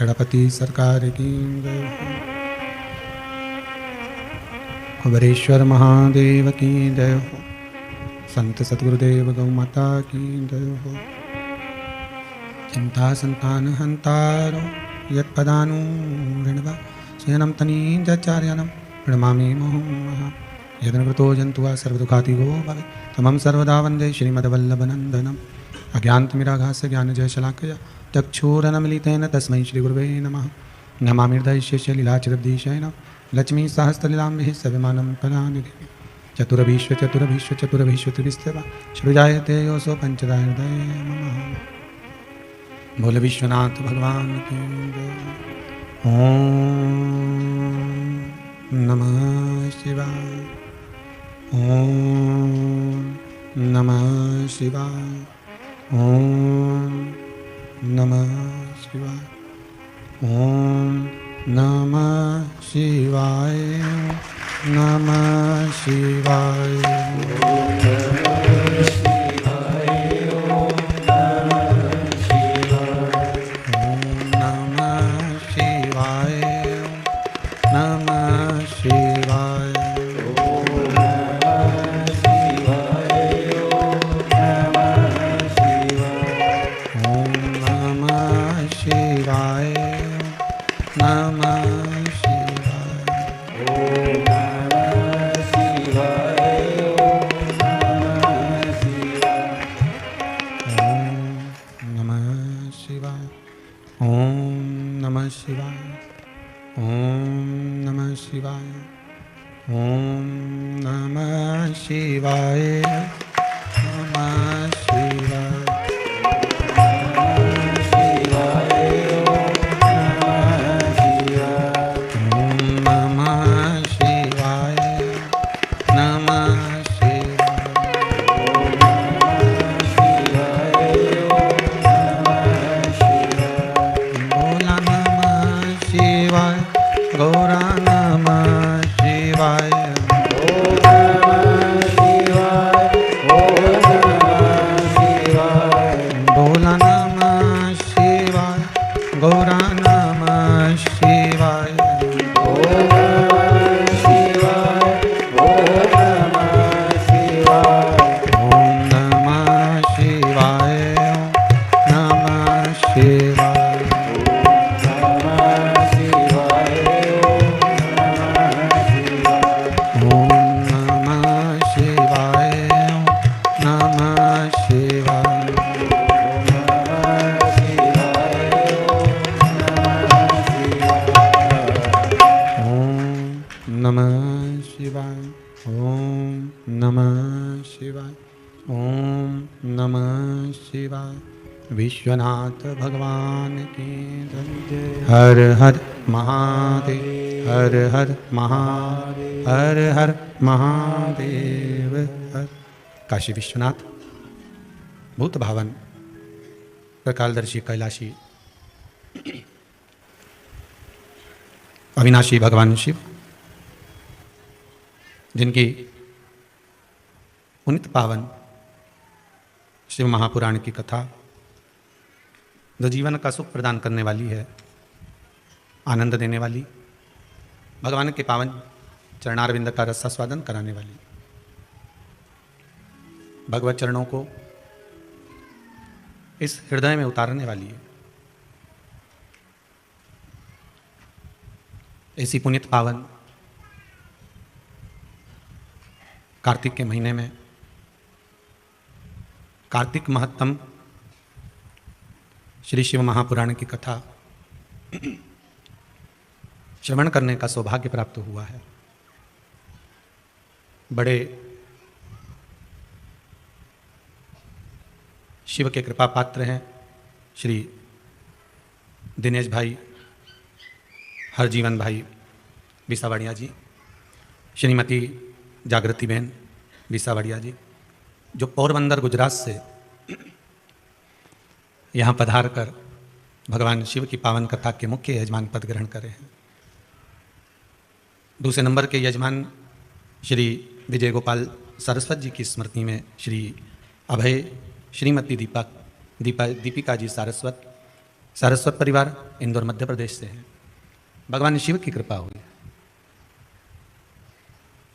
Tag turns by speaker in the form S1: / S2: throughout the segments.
S1: गणपति सरकार की जय हो। कुबेरेश्वर महादेव की जय हो। संत सतगुरुदेव गौ माता की जय हो। चिंता संतान हंतारो यत्पदानुरणवा शयनं तनीजाचार्यानं प्रणमामि मुहुः। यदनवृतो जन्तुः सर्वदुःखातिगो भवे तमं सर्वदा वन्दे श्रीमद्वल्लभनन्दनम्। अज्ञानतिमिरागास्य ज्ञानजयशलाकया चक्षुरनमिलितेन तस्मै श्रीगुरुवे नमः। नमामि हृदयस्य लीलाचिरब्धीशयनं लक्ष्मीसहस्रलीलाम्बिः सविमानं पदानिधिः। चतुरभीष्व सृजायते योऽसो पञ्चदा हृदये मम। बोल विश्वनाथ भगवान की जय। ओम नमः शिवाय। ओम नमः शिवाय। ओम नमः शिवाय। ओम नमः शिवाय। नमः शिवाय। विश्वनाथ भगवान की जय। हर हर महादेव। हर हर महादेव। हर हर महादेव। हर काशी विश्वनाथ भूत भावन प्रकालदर्शी कैलाशी अविनाशी भगवान शिव, जिनकी पुनित पावन शिव महापुराण की कथा जो जीवन का सुख प्रदान करने वाली है, आनंद देने वाली, भगवान के पावन चरणारविंद का रसास्वादन कराने वाली, भगवत चरणों को इस हृदय में उतारने वाली है। ऐसी पुनित पावन कार्तिक के महीने में कार्तिक महत्तम श्री शिव महापुराण की कथा श्रवण करने का सौभाग्य प्राप्त हुआ है। बड़े शिव के कृपा पात्र हैं श्री दिनेश भाई, हरजीवन भाई बिसावड़िया जी, श्रीमती जागृति बहन बिसावड़िया जी, जो पोरबंदर गुजरात से यहाँ पधार कर भगवान शिव की पावन कथा के मुख्य यजमान पद ग्रहण करे हैं। दूसरे नंबर के यजमान श्री विजय गोपाल सरस्वत जी की स्मृति में श्री अभय, श्रीमती दीपिका जी सारस्वत सारस्वत परिवार इंदौर मध्य प्रदेश से है। भगवान शिव की कृपा हुई।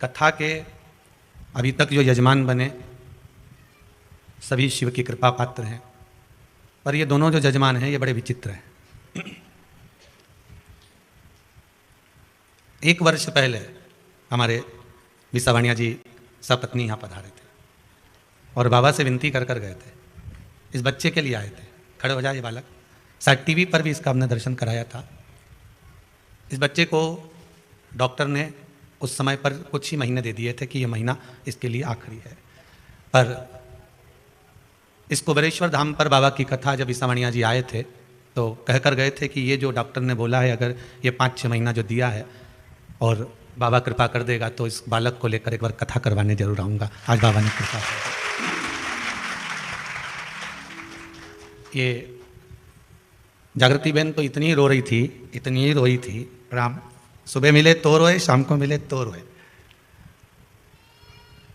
S1: कथा के अभी तक जो यजमान बने सभी शिव की कृपा पात्र हैं, पर ये दोनों जो यजमान हैं ये बड़े विचित्र हैं। एक वर्ष पहले हमारे विसावणिया जी सपत्नी यहाँ पधारे थे और बाबा से विनती कर कर गए थे। इस बच्चे के लिए आए थे, खड़े हो जाए ये बालक, शायद टीवी पर भी इसका हमने दर्शन कराया था। इस बच्चे को डॉक्टर ने उस समय पर कुछ ही महीने दे दिए थे कि ये महीना इसके लिए आखिरी है। पर इस कुबेरेश्वर धाम पर बाबा की कथा जब विसावणिया जी आए थे तो कह कर गए थे कि ये जो डॉक्टर ने बोला है, अगर ये 5-6 महीना जो दिया है और बाबा कृपा कर देगा तो इस बालक को लेकर एक बार कथा करवाने जरूर आऊँगा। आज बाबा ने कृपा की। ये जागृति बहन तो इतनी रो रही थी, इतनी ही रोई थी, राम सुबह मिले तो रोए, शाम को मिले तो रोए।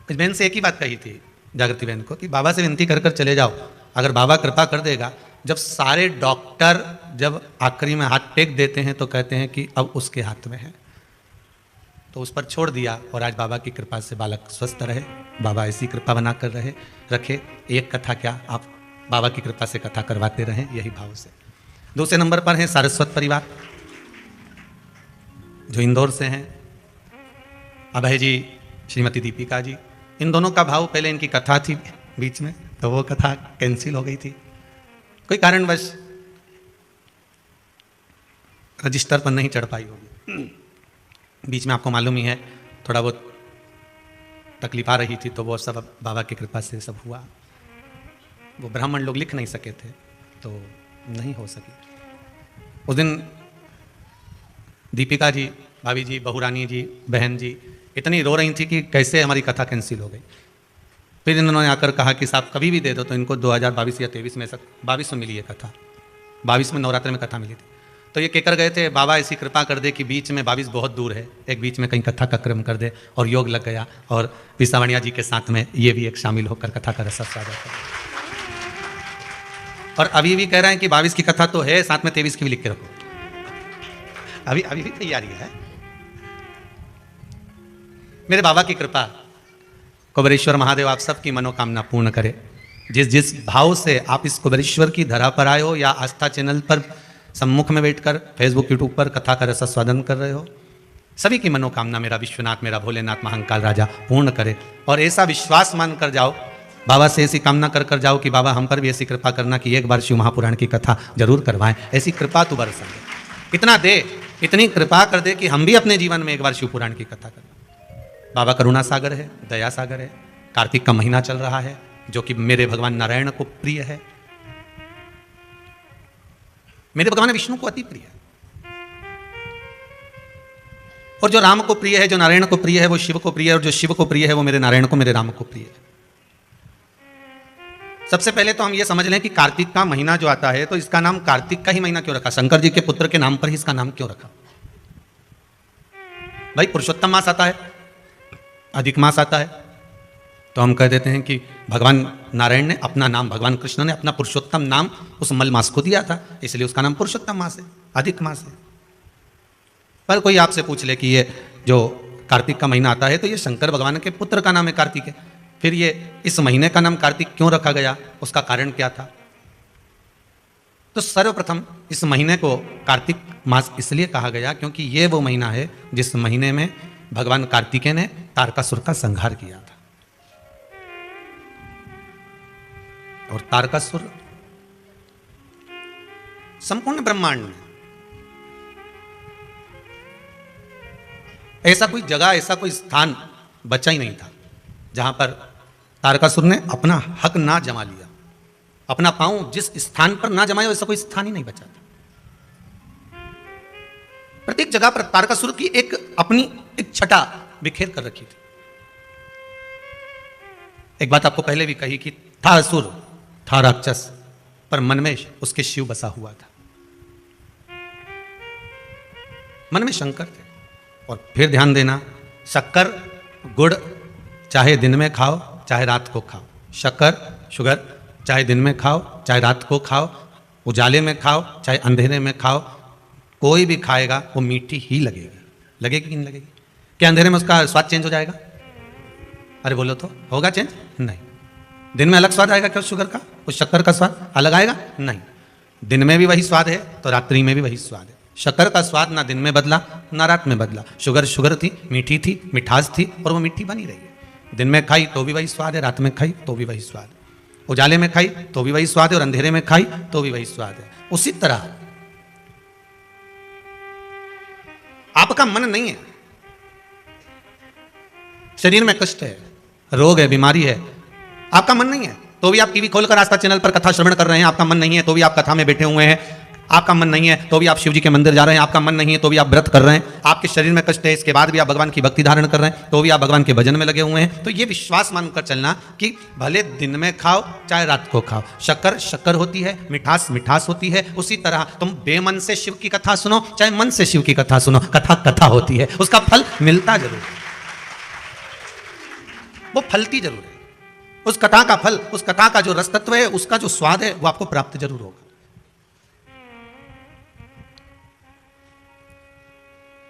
S1: इस बहन से एक ही बात कही थी जागृति बहन को कि बाबा से विनती कर कर चले जाओ, अगर बाबा कृपा कर देगा। जब सारे डॉक्टर जब आखिरी में हाथ टेक देते हैं तो कहते हैं कि अब उसके हाथ में है, तो उस पर छोड़ दिया और आज बाबा की कृपा से बालक स्वस्थ रहे। बाबा ऐसी कृपा बना कर रखे। एक कथा क्या, आप बाबा की कृपा से कथा करवाते रहें, यही भाव से। दूसरे नंबर पर है सारस्वत परिवार जो इंदौर से हैं, अभय जी, श्रीमती दीपिका जी। इन दोनों का भाव, पहले इनकी कथा थी बीच में तो वो कथा कैंसिल हो गई थी कोई कारणवश, रजिस्टर पर नहीं चढ़ पाई होगी। बीच में आपको मालूम ही है थोड़ा बहुत तकलीफ आ रही थी, तो वो सब बाबा की कृपा से सब हुआ। वो ब्राह्मण लोग लिख नहीं सके थे तो नहीं हो सकी। उस दिन दीपिका जी, भाभी जी, बहुरानी जी, बहन जी इतनी रो रही थी कि कैसे हमारी कथा कैंसिल हो गई। फिर इन्होंने आकर कहा कि साहब कभी भी दे दो, तो इनको 2022 या 23 में, 22 में मिली है कथा, 22 में नवरात्र में कथा मिली थी। तो ये कहकर गए थे बाबा ऐसी कृपा कर दे कि बीच में 22 बहुत दूर है, एक बीच में कहीं कथा का क्रम कर दे, और योग लग गया और विसावणिया जी के साथ में ये भी एक शामिल होकर कथा का रस आ जाता। और अभी भी कह रहे हैं कि 22 की कथा तो है, साथ में 23 की भी लिख के रखो। अभी भी तैयारी है। मेरे बाबा की कृपा, कुबेरेश्वर महादेव आप सबकी मनोकामना पूर्ण करे। जिस जिस भाव से आप इस कुबेरेश्वर की धरा पर आए हो या आस्था चैनल पर सम्मुख में बैठकर फेसबुक यूट्यूब पर कथा का रसास्वादन कर रहे हो, सभी की मनोकामना मेरा विश्वनाथ, मेरा भोलेनाथ महाकाल राजा पूर्ण करे। और ऐसा विश्वास मान कर जाओ, बाबा से ऐसी कामना कर कर जाओ कि बाबा हम पर भी ऐसी कृपा करना कि एक बार शिव महापुराण की कथा जरूर करवाएं। ऐसी कृपा तू बरसा दे, इतना दे, इतनी कृपा कर दे कि हम भी अपने जीवन में एक बार शिव पुराण की कथा करें। बाबा करुणा सागर है, दया सागर है। कार्तिक का महीना चल रहा है जो कि मेरे भगवान नारायण को प्रिय है, मेरे भगवान विष्णु को अति प्रिय है। और जो राम को प्रिय है, जो नारायण को प्रिय है, वो शिव को प्रिय है, और जो शिव को प्रिय है वो मेरे नारायण को, मेरे राम को प्रिय है। सबसे पहले तो हम ये समझ लें कि कार्तिक का महीना जो आता है तो इसका नाम कार्तिक का ही महीना क्यों रखा, शंकर जी के पुत्र के नाम पर ही इसका नाम क्यों रखा। भाई पुरुषोत्तम मास आता है, अधिक मास आता है, तो हम कह देते हैं कि भगवान नारायण ने अपना नाम, भगवान कृष्ण ने अपना पुरुषोत्तम नाम उस मल मास को दिया था, इसलिए उसका नाम पुरुषोत्तम मास है, अधिक मास है। पर कोई आपसे पूछ ले कि ये जो कार्तिक का महीना आता है तो ये शंकर भगवान के पुत्र का नाम है कार्तिक है, फिर ये इस महीने का नाम कार्तिक क्यों रखा गया, उसका कारण क्या था। तो सर्वप्रथम इस महीने को कार्तिक मास इसलिए कहा गया क्योंकि ये वो महीना है जिस महीने में भगवान कार्तिकेय ने तारकासुर का संहार किया था। और तारकासुर संपूर्ण ब्रह्मांड में ऐसा कोई जगह, ऐसा कोई स्थान बचा ही नहीं था जहां पर तारकासुर ने अपना हक ना जमा लिया, अपना पांव जिस स्थान पर ना जमाया वैसा कोई स्थान ही नहीं बचा था। प्रत्येक जगह पर तारकासुर की एक अपनी एक छटा बिखेर कर रखी थी। एक बात आपको पहले भी कही कि था असुर, था राक्षस, पर मन में उसके शिव बसा हुआ था, मन में शंकर थे। और फिर ध्यान देना, शक्कर गुड़ चाहे दिन में खाओ चाहे रात को खाओ, शक्कर शुगर चाहे दिन में खाओ चाहे रात को खाओ, उजाले में खाओ चाहे अंधेरे में खाओ, कोई भी खाएगा वो मीठी ही लगेगी। लगेगी कि नहीं लगेगी? क्या अंधेरे में उसका स्वाद चेंज हो जाएगा? अरे बोलो तो, होगा चेंज? नहीं। दिन में अलग स्वाद आएगा क्या शुगर का? उस शक्कर का स्वाद अलग आएगा? नहीं। दिन में भी वही स्वाद है तो रात्रि में भी वही स्वाद है। शक्कर का स्वाद ना दिन में बदला ना रात में बदला। शुगर शुगर थी, मीठी थी, मिठास थी और वो मीठी बनी रही है। दिन में खाई तो भी वही स्वाद है, रात में खाई तो भी वही स्वाद है, उजाले में खाई तो भी वही स्वाद है और अंधेरे में खाई तो भी वही स्वाद है। उसी तरह आपका मन नहीं है, शरीर में कष्ट है, रोग है, बीमारी है, आपका मन नहीं है तो भी आप टीवी खोलकर आस्था चैनल पर कथा श्रवण कर रहे हैं, आपका मन नहीं है तो भी आप कथा में बैठे हुए हैं, आपका मन नहीं है तो भी आप शिव जी के मंदिर जा रहे हैं, आपका मन नहीं है तो भी आप व्रत कर रहे हैं, आपके शरीर में कष्ट है इसके बाद भी आप भगवान की भक्ति धारण कर रहे हैं, तो भी आप भगवान के भजन में लगे हुए हैं। तो ये विश्वास मानकर चलना कि भले दिन में खाओ चाहे रात को खाओ, शक्कर शक्कर होती है, मिठास मिठास होती है। उसी तरह तुम बेमन से शिव की कथा सुनो चाहे मन से शिव की कथा सुनो, कथा कथा होती है, उसका फल मिलता जरूर है, वो फलती जरूर है। उस कथा का फल, उस कथा का जो रस तत्व है, उसका जो स्वाद है वो आपको प्राप्त जरूर होगा,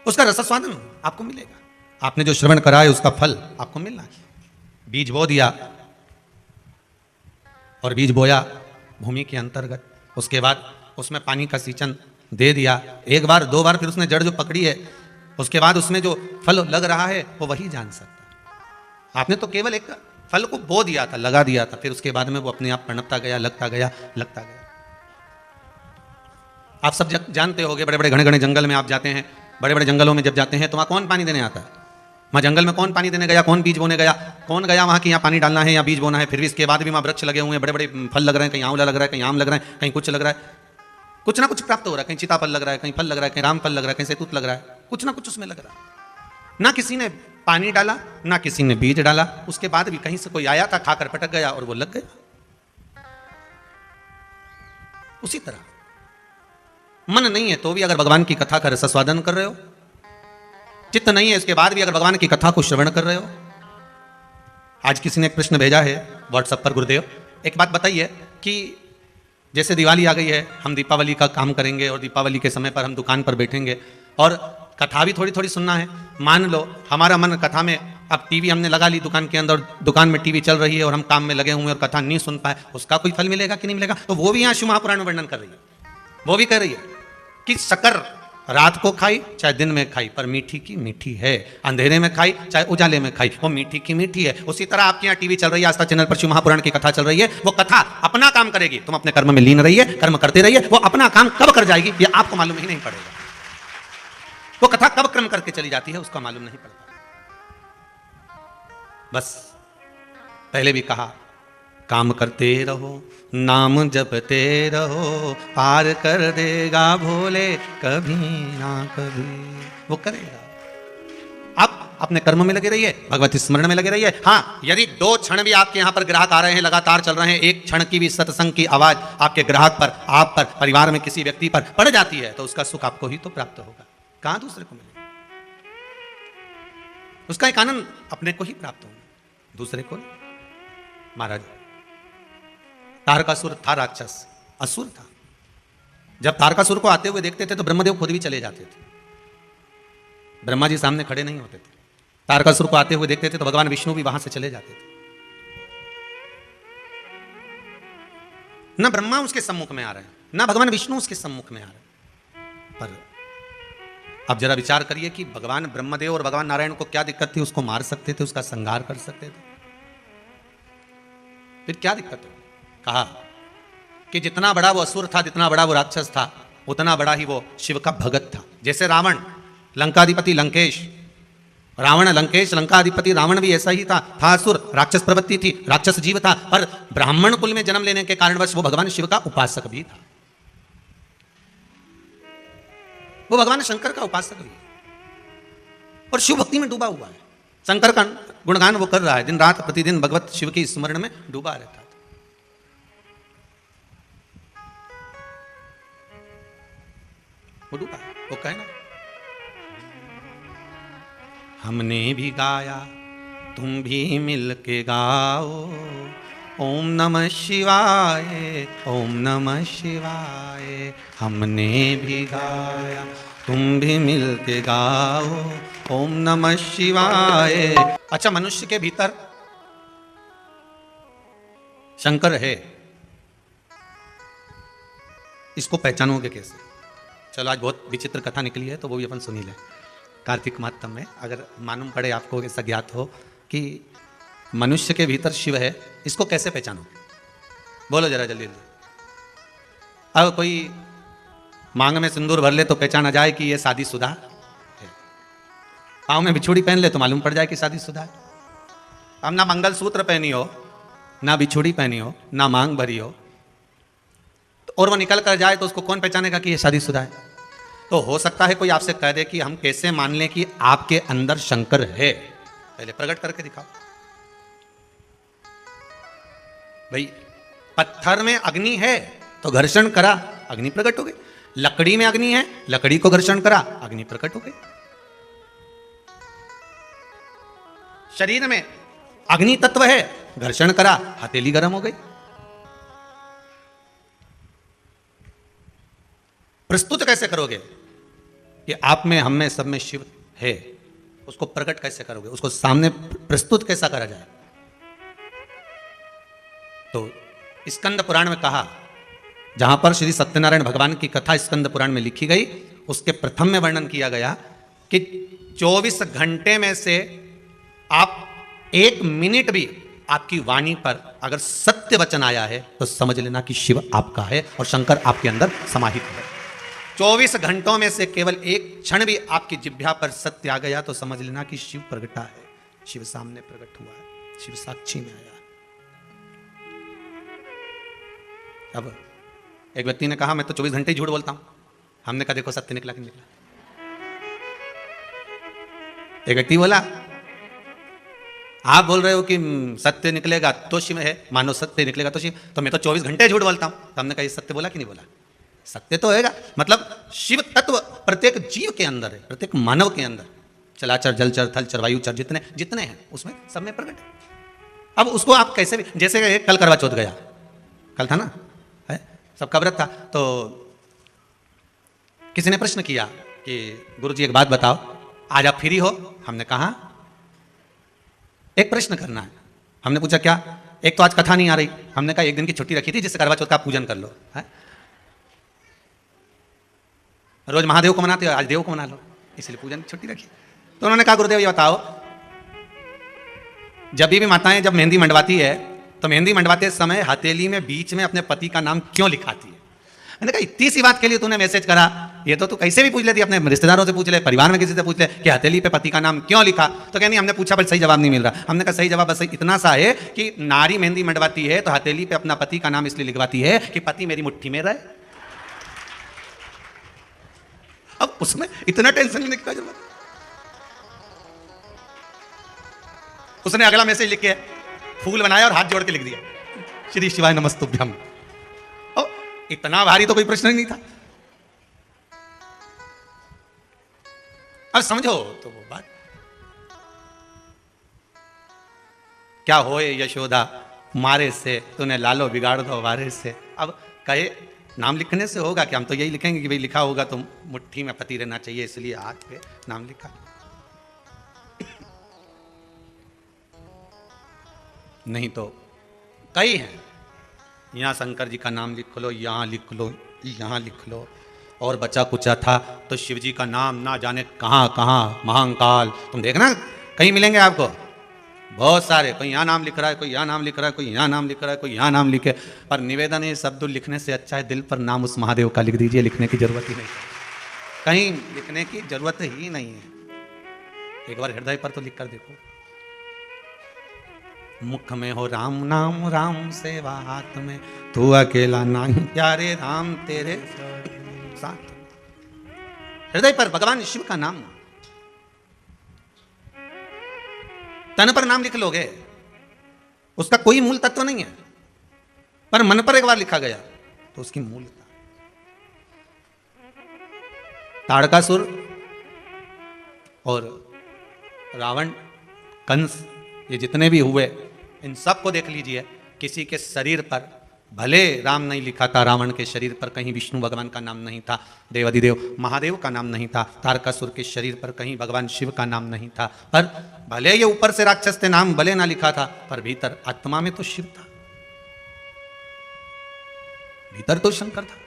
S1: उसका रसस्वादन आपको मिलेगा। आपने जो श्रवण करा है उसका फल आपको मिलना है। बीज बो दिया और बीज बोया भूमि के अंतर्गत, उसके बाद उसमें पानी का सींचन दे दिया एक बार दो बार, फिर उसने जड़ जो पकड़ी है उसके बाद उसमें जो फल लग रहा है वो वही जान सकता है। आपने तो केवल एक फल को बो दिया था, लगा दिया था, फिर उसके बाद में वो अपने आप पनपता गया, लगता गया, लगता गया। आप सब जानते होंगे, बड़े बड़े घने घने जंगल में आप जाते हैं, बड़े बड़े जंगलों में जब जाते हैं तो वहाँ कौन पानी देने आता है? वहाँ जंगल में कौन पानी देने गया, कौन बीज बोने गया, कौन गया वहाँ कि यहाँ पानी डालना है या बीज बोना है? फिर भी इसके बाद भी वहाँ वृक्ष लगे हुए हैं, बड़े बड़े फल लग रहे हैं, कहीं आंवला लग रहा है, कहीं आम लग रहा है, कहीं कुछ लग रहा है, कुछ ना कुछ प्राप्त हो रहा है, कहीं सीताफल लग रहा है, कहीं फल लग रहा है, कहीं राम फल लग रहा है, कहीं सैतूत लग रहा है, कुछ ना कुछ उसमें लग रहा है। ना किसी ने पानी डाला ना किसी ने बीज डाला, उसके बाद भी कहीं से कोई आया था, खाकर पटक गया और वो लग गया। उसी तरह मन नहीं है तो भी अगर भगवान की कथा का रसास्वादन कर रहे हो, चित्त नहीं है इसके बाद भी अगर भगवान की कथा को श्रवण कर रहे हो। आज किसी ने एक प्रश्न भेजा है व्हाट्सएप पर, गुरुदेव एक बात बताइए कि जैसे दिवाली आ गई है, हम दीपावली का काम करेंगे और दीपावली के समय पर हम दुकान पर बैठेंगे और कथा भी थोड़ी थोड़ी सुनना है। मान लो हमारा मन कथा में, अब टीवी हमने लगा ली दुकान के अंदर, दुकान में टीवी चल रही है और हम काम में लगे हुए हैं और कथा नहीं सुन पाए, उसका कोई फल मिलेगा कि नहीं मिलेगा? तो वो भी यहाँ शिव महापुराण में वर्णन कर रही है, वो भी कह रही है कि शक्कर रात को खाई चाहे दिन में खाई पर मीठी की मीठी है, अंधेरे में खाई चाहे उजाले में खाई वो मीठी की मीठी है। उसी तरह आपके यहाँ टीवी चल रही है, आस्था चैनल पर शिव महापुराण की कथा चल रही है, वो कथा अपना काम करेगी, तुम अपने कर्म में लीन रहिए, कर्म करते रहिए, वो अपना काम कब कर जाएगी ये आपको मालूम ही नहीं पड़ेगा। वो कथा कब क्रम करके चली जाती है उसका मालूम नहीं पड़ता। बस पहले भी कहा, काम करते रहो, नाम जपते रहो, पार कर देगा भोले कभी ना कभी, वो करेगा। आप अपने कर्म में लगे रहिए, भगवती स्मरण में लगे रहिए। हाँ, यदि 2 क्षण भी आपके यहां पर ग्राहक आ रहे हैं, लगातार चल रहे हैं, एक क्षण की भी सत्संग की आवाज आपके ग्राहक पर, आप पर, परिवार में किसी व्यक्ति पर पड़ जाती है तो उसका सुख आपको ही तो प्राप्त होगा, कहां दूसरे को मिलेगा? उसका एक आनंद अपने को ही प्राप्त होगा, दूसरे को नहीं। महाराज तारकासुर था राक्षस, असुर था। जब तारकासुर को आते हुए देखते थे तो ब्रह्मदेव खुद भी चले जाते थे, ब्रह्मा जी सामने खड़े नहीं होते थे। तारकासुर को आते हुए देखते थे तो भगवान विष्णु भी वहां से चले जाते थे। ना ब्रह्मा उसके सम्मुख में आ रहे हैं, ना भगवान विष्णु उसके सम्मुख में आ रहे हैं। पर अब जरा विचार करिए कि भगवान ब्रह्मदेव और भगवान नारायण को क्या दिक्कत थी? उसको मार सकते थे, उसका संहार कर सकते थे, फिर क्या दिक्कत है? कहा कि जितना बड़ा वो असुर था, जितना बड़ा वो राक्षस था, उतना बड़ा ही वो शिव का भगत था। जैसे रावण लंकाधिपति लंकेश, रावण लंकेश लंकाधिपति रावण भी ऐसा ही था असुर, राक्षस प्रवृत्ति थी, राक्षस जीव था, पर ब्राह्मण कुल में जन्म लेने के कारणवश वो भगवान शिव का उपासक भी था, वो भगवान शंकर का उपासक भी और शिव भक्ति में डूबा हुआ है। शंकर का गुणगान वो कर रहा है, दिन रात प्रतिदिन भगवत शिव की स्मरण में डूबा रहता है। वो डूबा, वो कहना हमने भी गाया तुम भी मिल के गाओ, ओम नमः शिवाय, ओम नमः शिवाय, हमने भी गाया तुम भी मिलके गाओ, ओम नमः शिवाय। अच्छा, मनुष्य के भीतर शंकर है, इसको पहचानोगे कैसे? चलो, आज बहुत विचित्र कथा निकली है तो वो भी अपन सुनी लें। कार्तिक मातम में अगर मालूम पड़े आपको, ऐसा ज्ञात हो कि मनुष्य के भीतर शिव है, इसको कैसे पहचानोगे? बोलो जरा जल्दी जल्दी। अब कोई मांग में सिंदूर भर ले तो पहचाना जाए कि ये शादीशुदा है। पाँव में बिछुड़ी पहन ले तो मालूम पड़ जाए कि शादीशुदा है। अब ना मंगलसूत्र पहनी हो, ना बिछुड़ी पहनी हो, ना मांग भरी हो, और वो निकल कर जाए तो उसको कौन पहचानेगा कि ये शादीशुदा है? तो हो सकता है कोई आपसे कह दे कि हम कैसे मान लें कि आपके अंदर शंकर है? पहले प्रकट करके दिखाओ। भाई, पत्थर में अग्नि है तो घर्षण करा, अग्नि प्रकट हो गई। लकड़ी में अग्नि है, लकड़ी को घर्षण करा, अग्नि प्रकट हो गई। शरीर में अग्नि तत्व है, घर्षण करा, हथेली गर्म हो गई। प्रस्तुत कैसे करोगे कि आप में, हम में, सब में शिव है? उसको प्रकट कैसे करोगे? उसको सामने प्रस्तुत कैसा करा जाए? तो स्कंद पुराण में कहा, जहां पर श्री सत्यनारायण भगवान की कथा स्कंद पुराण में लिखी गई, उसके प्रथम में वर्णन किया गया कि 24 घंटे में से आप 1 मिनट भी आपकी वाणी पर अगर सत्य वचन आया है तो समझ लेना कि शिव आपका है और शंकर आपके अंदर समाहित है। 24 घंटों में से केवल 1 क्षण भी आपकी जिह्वा पर सत्य आ गया तो समझ लेना कि शिव प्रगटा है, शिव सामने प्रकट हुआ है, शिव साक्षी में आया। अब एक व्यक्ति ने कहा मैं तो 24 घंटे ही झूठ बोलता हूं। हमने कहा देखो सत्य निकला कि निकला। एक व्यक्ति बोला आप बोल रहे हो कि सत्य निकलेगा तो शिव है, मानो सत्य निकलेगा तो शिव, तो मैं तो 24 घंटे झूठ बोलता हूं। तो हमने कहा ये सत्य बोला कि नहीं बोला? सत्य तो होएगा। मतलब शिव तत्व प्रत्येक जीव के अंदर है, प्रत्येक मानव के अंदर, चलाचर, जलचर, थलचर, वायुचर, जितने जितने हैं उसमें सब में प्रकट है। अब उसको आप कैसे भी, जैसे कल करवा चौथ गया, कल था ना, है सबका व्रत था, तो किसी ने प्रश्न किया कि गुरुजी एक बात बताओ, आज आप फ्री हो? हमने कहा एक प्रश्न करना है। हमने पूछा क्या? एक तो आज कथा नहीं आ रही। हमने कहा एक दिन की छुट्टी रखी थी जिससे करवा चौथ का पूजन कर लो, है? रोज महादेव को मनाते हो, आज देव को मना लो, इसलिए पूजन की छुट्टी रखी। तो उन्होंने कहा गुरुदेव ये बताओ, जब भी माताएं जब मेहंदी मंडवाती है तो मेहंदी मंडवाते समय हथेली में बीच में अपने पति का नाम क्यों लिखाती है? मैंने कहा इतनी सी बात के लिए तूने मैसेज करा, ये तो तू कैसे भी पूछ लेती, अपने रिश्तेदारों से पूछ ले, परिवार में किसी से पूछ ले कि हथेली पे पति का नाम क्यों लिखा। तो कहनी हमने पूछा पर सही जवाब नहीं मिल रहा। हमने कहा सही जवाब बस इतना सा है कि नारी मेहंदी मंडवाती है तो हथेली पे अपना पति का नाम इसलिए लिखवाती है कि पति मेरी मुट्ठी में रहे। अब उसमें इतना टेंशन लेने की जरूरत? उसने अगला मैसेज लिख के फूल बनाया और हाथ जोड़ के लिख दिया श्री शिवाय नमस्तुभ्यम। इतना भारी तो कोई प्रश्न ही नहीं था। अब समझो तो वो बात क्या होए यशोदा मारे से तूने लालो बिगाड़ दो वारे से। अब कहे नाम लिखने से होगा कि हम तो यही लिखेंगे कि भाई लिखा होगा तो मुट्ठी में पति रहना चाहिए इसलिए हाथ पे नाम लिखा। नहीं तो कई हैं, यहाँ शंकर जी का नाम लिख लो, यहाँ लिख लो, यहाँ लिख लो, और बचा कुचा था तो शिव जी का नाम ना जाने कहाँ कहाँ महाकाल। तुम देखना कहीं मिलेंगे आपको बहुत सारे, कोई यहाँ नाम लिख रहा है, कोई यहाँ नाम लिख रहा है, कोई यहाँ नाम लिख रहा है, कोई यहाँ नाम लिखे। पर निवेदन है शब्द लिखने से अच्छा है दिल पर नाम उस महादेव का लिख दीजिए, लिखने की जरूरत ही नहीं, कहीं लिखने की जरूरत ही नहीं है। एक बार हृदय पर तो लिख कर देखो, मुख में हो राम नाम राम सेवा हाथ में, तू अकेला नहीं प्यारे राम तेरे साथ। हृदय पर भगवान शिव का नाम, तन पर नाम लिख लोगे, उसका कोई मूल तत्व नहीं है, पर मन पर एक बार लिखा गया तो उसकी मूलता। ताड़कासुर और रावण, कंस, ये जितने भी हुए इन सब को देख लीजिए, किसी के शरीर पर भले राम नहीं लिखा था, रावण के शरीर पर कहीं विष्णु भगवान का नाम नहीं था, देवाधिदेव महादेव का नाम नहीं था, तारकासुर के शरीर पर कहीं भगवान शिव का नाम नहीं था, पर भले ये ऊपर से राक्षस थे, नाम भले ना लिखा था, पर भीतर आत्मा में तो शिव था, भीतर तो शंकर था।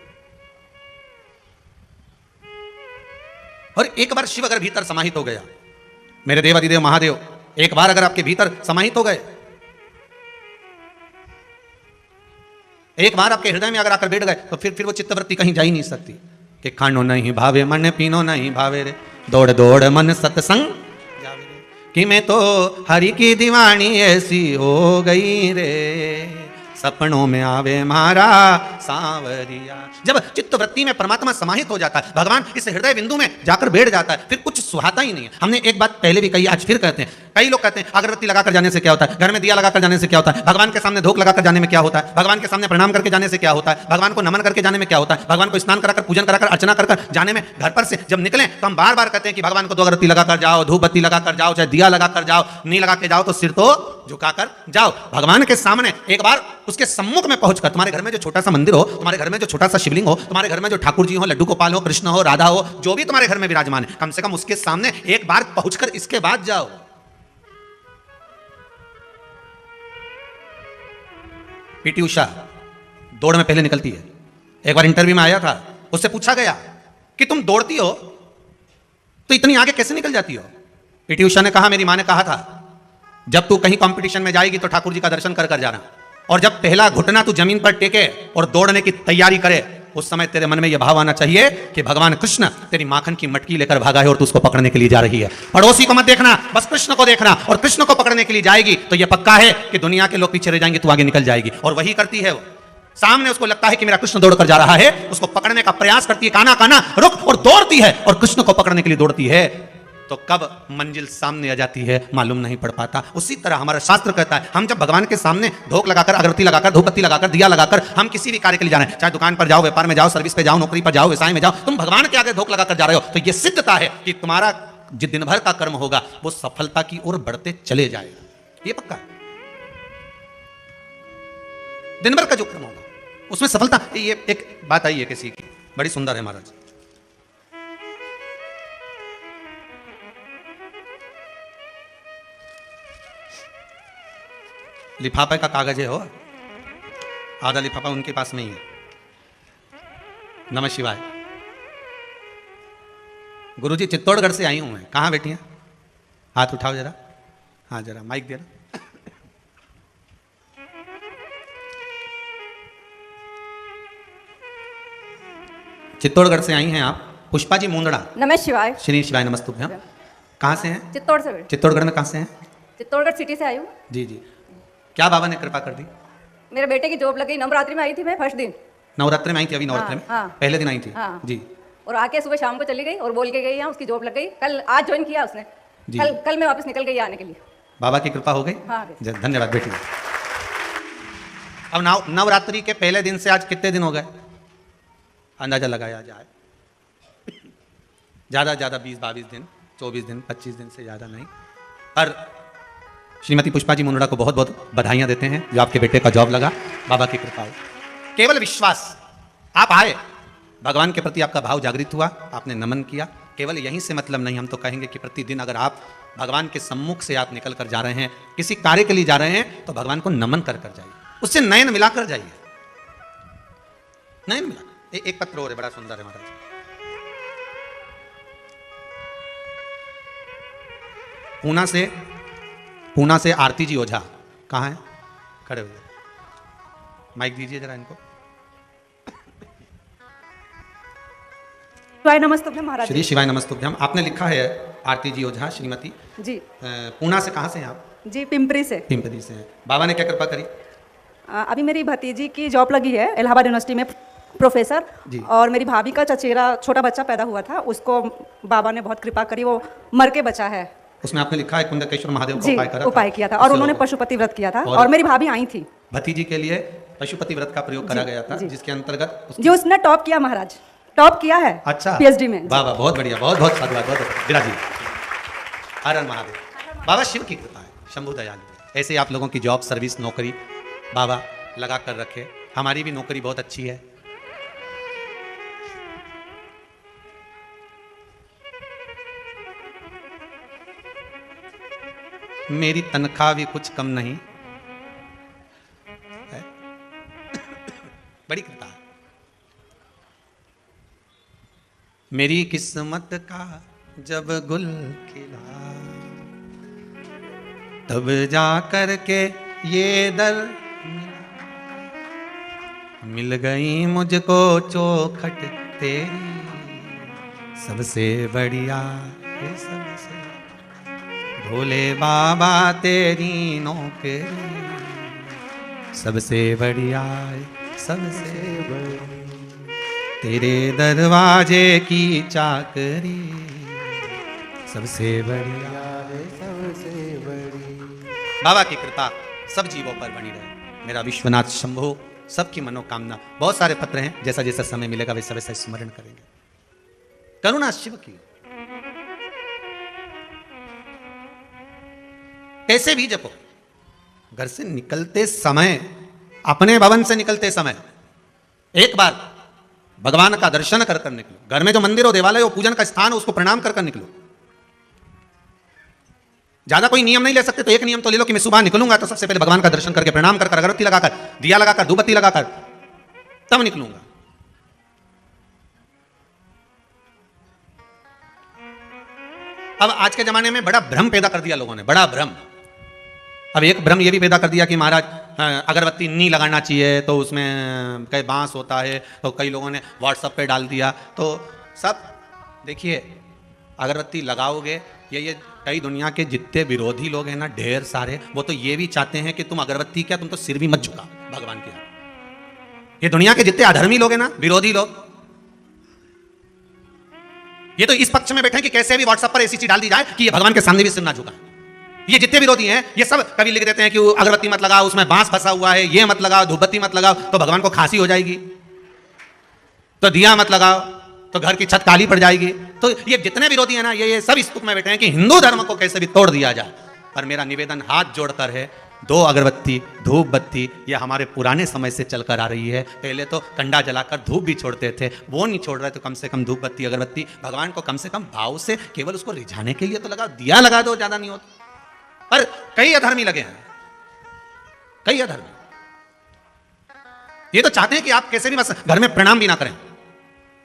S1: और एक बार शिव अगर भीतर समाहित हो गया, मेरे देवाधिदेव महादेव एक बार अगर आपके भीतर समाहित हो गए, एक बार आपके हृदय में अगर आकर बैठ गए, तो फिर वो चित्तवृत्ति कहीं जा ही नहीं सकती कि खानो नहीं भावे मन, पीनो नहीं भावे रे, दौड़ दौड़ मन सत्संग जावे रे, कि मैं तो हरि की दीवानी ऐसी हो गई रे, सपनों में आवे मारा सांवरिया। जब चित्तवृत्ति में परमात्मा समाहित हो जाता है, भगवान इस हृदय बिंदु में जाकर बैठ जाता है, फिर कुछ सुहाता ही नहीं है। हमने एक बात पहले भी कही, आज फिर कहते हैं। कई लोग कहते हैं अगरबत्ती लगाकर जाने से क्या होता है, घर में दिया लगाकर जाने से क्या होता है, भगवान के सामने धूप लगाकर जाने में क्या होता है, भगवान के सामने प्रणाम करके जाने से क्या होता है, भगवान को नमन करके जाने में क्या होता है, भगवान को स्नान कराकर पूजन कराकर अर्चना कर जाने में, घर पर से जब निकले तो हम बार बार कहते हैं कि भगवान को दो अगरबत्ती लगाकर जाओ, धूप बत्ती लगाकर जाओ, चाहे दिया लगाकर जाओ, नहीं लगा के जाओ तो सिर तो झुकाकर जाओ। भगवान के सामने एक बार उसके सम्मुख में पहुंचकर, तुम्हारे घर में जो छोटा सा मंदिर हो, तुम्हारे घर में जो छोटा सा शिवलिंग हो, तुम्हारे घर में जो ठाकुर जी हो, लड्डू गोपाल हो, कृष्ण हो, राधा हो, जो भी तुम्हारे घर में विराजमान है, कम से कम उसके सामने एक बार पहुंचकर इसके बाद जाओ। पीटी उषा दौड़ में पहले निकलती है। एक बार इंटरव्यू में आया था, उससे पूछा गया कि तुम दौड़ती हो तो इतनी आगे कैसे निकल जाती हो। पीटी उषा ने कहा, मेरी मां ने कहा था जब तू कहीं कंपटीशन में जाएगी तो ठाकुर जी का दर्शन कर जाना, और जब पहला घुटना तू जमीन पर टेके और दौड़ने की तैयारी करे, उस समय तेरे मन में यह भाव आना चाहिए कि भगवान कृष्ण तेरी माखन की मटकी लेकर भागा है और तू उसको पकड़ने के लिए जा रही है। पड़ोसी को मत देखना, बस कृष्ण को देखना, और कृष्ण को पकड़ने के लिए जाएगी तो यह पक्का है कि दुनिया के लोग पीछे रह जाएंगे, तू आगे निकल जाएगी। और वही करती है वो। सामने उसको लगता है कि मेरा कृष्ण दौड़ कर जा रहा है, उसको पकड़ने का प्रयास करती है, काना काना रुक, और दौड़ती है और कृष्ण को पकड़ने के लिए दौड़ती है, तो कब मंजिल सामने आ जाती है मालूम नहीं पड़ पाता। उसी तरह हमारा शास्त्र कहता है, हम जब भगवान के सामने धूप लगाकर, अगरबत्ती लगाकर, धूपबत्ती लगाकर, दिया लगाकर हम किसी भी कार्य के लिए जा रहे हैं, चाहे दुकान पर जाओ, व्यापार में जाओ, सर्विस पे जाओ, नौकरी पर जाओ, व्यवसाय में जाओ, तुम भगवान के आगे धूप लगाकर जा रहे हो, तो यह सिद्धता है कि तुम्हारा जो दिन भर का कर्म होगा वो सफलता की ओर बढ़ते चले जाएगा। ये पक्का दिन भर का जो कर्म होगा उसमें सफलता। ये एक बात आई है किसी की, बड़ी सुंदर है महाराज। लिफाफे का कागज है, हो आधा लिफाफा उनके पास नहीं है। नमः शिवाय। गुरुजी चित्तौड़गढ़ से आई हूं मैं। कहाँ बैठी हैं? हाथ उठाओ जरा। हाँ जरा माइक दे रहा। चित्तौड़गढ़ से आई हैं आप, पुष्पा जी मुंदड़ा।
S2: नमः शिवाय।
S1: श्री शिवाय नमस्तुभ्यम। कहाँ से हैं?
S2: चित्तौड़ से।
S1: चित्तौड़गढ़ में कहाँ से हैं?
S2: चित्तौड़गढ़ सिटी से आई हूँ।
S1: जी जी। क्या बाबा ने कृपा कर दी?
S2: मेरे बेटे की जॉब लग गई, नवरात्रि में आई थी मैं फर्स्ट दिन।
S1: नवरात्रि में आई थी? अभी नवरात्रि में
S2: हाँ।
S1: पहले दिन आई थी?
S2: हाँ।
S1: जी।
S2: और आके सुबह शाम को चली गई और बोल के गई यहाँ उसकी जॉब लग गई। कल आज ज्वाइन किया उसने। कल मैं वापस निकल गई आने के लिए।
S1: बाबा की कृपा हो गई।
S2: हाँ।
S1: धन्यवाद बेटी। अब नवरात्रि के पहले दिन से आज कितने दिन हो गए? अंदाजा लगाया जाए, ज्यादा ज्यादा 20-22 दिन, 24 दिन, 25 दिन से ज्यादा नहीं। पर श्रीमती पुष्पा जी मुंदड़ा को बहुत बहुत बधाइयां देते हैं जो आपके बेटे का जॉब लगा। बाबा की कृपा हो। केवल विश्वास, आप आए, भगवान के प्रति आपका भाव जागृत हुआ, आपने नमन किया, केवल यहीं से मतलब नहीं। हम तो कहेंगे कि प्रतिदिन अगर आप भगवान के सम्मुख से आप निकल कर जा रहे हैं, किसी कार्य के लिए जा रहे हैं, तो भगवान को नमन कर कर जाइए, उससे नयन मिलाकर जाइए। नयन मिला। एक पत्र और है, बड़ा सुंदर है महाराज। पूना से आरती जी ओझा। कहाँ है? खड़े हुए। माइक दीजिए जरा इनको।
S2: शिवाय नमस्तुभ्यम महाराज।
S1: श्री शिवाय नमस्तुभ्यम। आपने लिखा है आरती जी ओझा श्रीमती
S2: जी।
S1: पूना से कहाँ से हैं आप?
S2: जी पिंपरी से।
S1: पिंपरी से हैं। बाबा ने क्या कृपा करी?
S2: अभी मेरी भतीजी की जॉब लगी है इलाहाबाद यूनिवर्सिटी में प्रोफेसर, और मेरी भाभी का चचेरा छोटा बच्चा पैदा हुआ था, उसको बाबा ने बहुत कृपा करी, वो मर के बचा है।
S1: उसमें आपने लिखा है कुंडकेश्वर महादेव
S2: का उपाय किया था, और उन्होंने पशुपति व्रत किया था, और मेरी भाभी आई थी।
S1: भतीजी के लिए पशुपति व्रत का प्रयोग करा गया था, जिसके अंतर्गत
S2: जी उसने टॉप किया महाराज, टॉप किया है।
S1: अच्छा,
S2: पीएचडी में।
S1: बाबा बहुत बढ़िया, बहुत बहुत साधुवाद, बहुत विराजी। हर हर महादेव। बाबा शिव की कृपा है, शंभु दयालु। ऐसे आप लोगों की जॉब, सर्विस, नौकरी बाबा लगा कर रखे। हमारी भी नौकरी बहुत अच्छी है। मेरी तनख्वाह भी कुछ कम नहीं है। बड़ी कृपा है। मेरी किस्मत का जब गुल खिला तब जा कर के ये दर मिल गई मुझको चौखट तेरी, सबसे बढ़िया है सबसे भोले बाबा तेरी नौकरी, सबसे बढ़िया है सबसे बढ़िया तेरे दरवाजे की चाकरी, सबसे बढ़िया है सबसे बड़ी। बाबा की कृपा सब जीवों पर बनी रहे। मेरा विश्वनाथ शंभो सबकी मनोकामना। बहुत सारे पत्र हैं, जैसा जैसा समय मिलेगा वैसा वैसा स्मरण करेंगे। करुणा शिव की। कैसे भी जपो। घर से निकलते समय, अपने भवन से निकलते समय एक बार भगवान का दर्शन कर कर निकलो। घर में जो मंदिर हो, देवालय हो, पूजन का स्थान हो, उसको प्रणाम कर कर निकलो। ज्यादा कोई नियम नहीं ले सकते तो एक नियम तो ले लो कि मैं सुबह निकलूंगा तो सबसे पहले भगवान का दर्शन करके प्रणाम कर कर, अगरबत्ती लगाकर, दिया लगाकर, धूपबत्ती लगाकर तब निकलूंगा। अब आज के जमाने में बड़ा भ्रम पैदा कर दिया लोगों ने, बड़ा भ्रम। अब एक भ्रम ये भी पैदा कर दिया कि महाराज अगरबत्ती नहीं लगाना चाहिए, तो उसमें कई बांस होता है, तो कई लोगों ने व्हाट्सएप पे डाल दिया। तो सब देखिए, अगरबत्ती लगाओगे, ये कई दुनिया के जितने विरोधी लोग हैं ना, ढेर सारे, वो तो ये भी चाहते हैं कि तुम अगरबत्ती क्या, तुम तो सिर भी मत झुका भगवान के। ये दुनिया के जितने अधर्मी लोग हैं ना, विरोधी लोग, ये तो इस पक्ष में बैठे हैं कि कैसे भी व्हाट्सएप पर ऐसी चीज डाल दी जाए कि ये भगवान के सामने भी सिर ना झुका। ये जितने विरोधी हैं, ये सब कभी लिख देते हैं कि अगरबत्ती मत लगाओ, उसमें बांस फंसा हुआ है, ये मत लगाओ, धूपबत्ती मत लगाओ तो भगवान को खांसी हो जाएगी, तो दिया मत लगाओ तो घर की छत काली पड़ जाएगी। तो ये जितने विरोधी हैं ना, ये सब इस तुक में बैठे हैं कि हिंदू धर्म को कैसे भी तोड़ दिया जाए। पर मेरा निवेदन हाथ जोड़कर है, 2 अगरबत्ती, धूप बत्ती, ये हमारे पुराने समय से चलकर आ रही है। पहले तो कंडा जलाकर धूप भी छोड़ते थे, वो नहीं छोड़ रहे तो कम से कम धूप बत्ती अगरबत्ती भगवान को कम से कम भाव से केवल उसको रिझाने के लिए तो लगा, दिया लगा दो, ज्यादा नहीं होता। पर कई अधर्मी लगे हैं, कई अधर्मी। ये तो चाहते हैं कि आप कैसे भी बस घर में प्रणाम भी ना करें,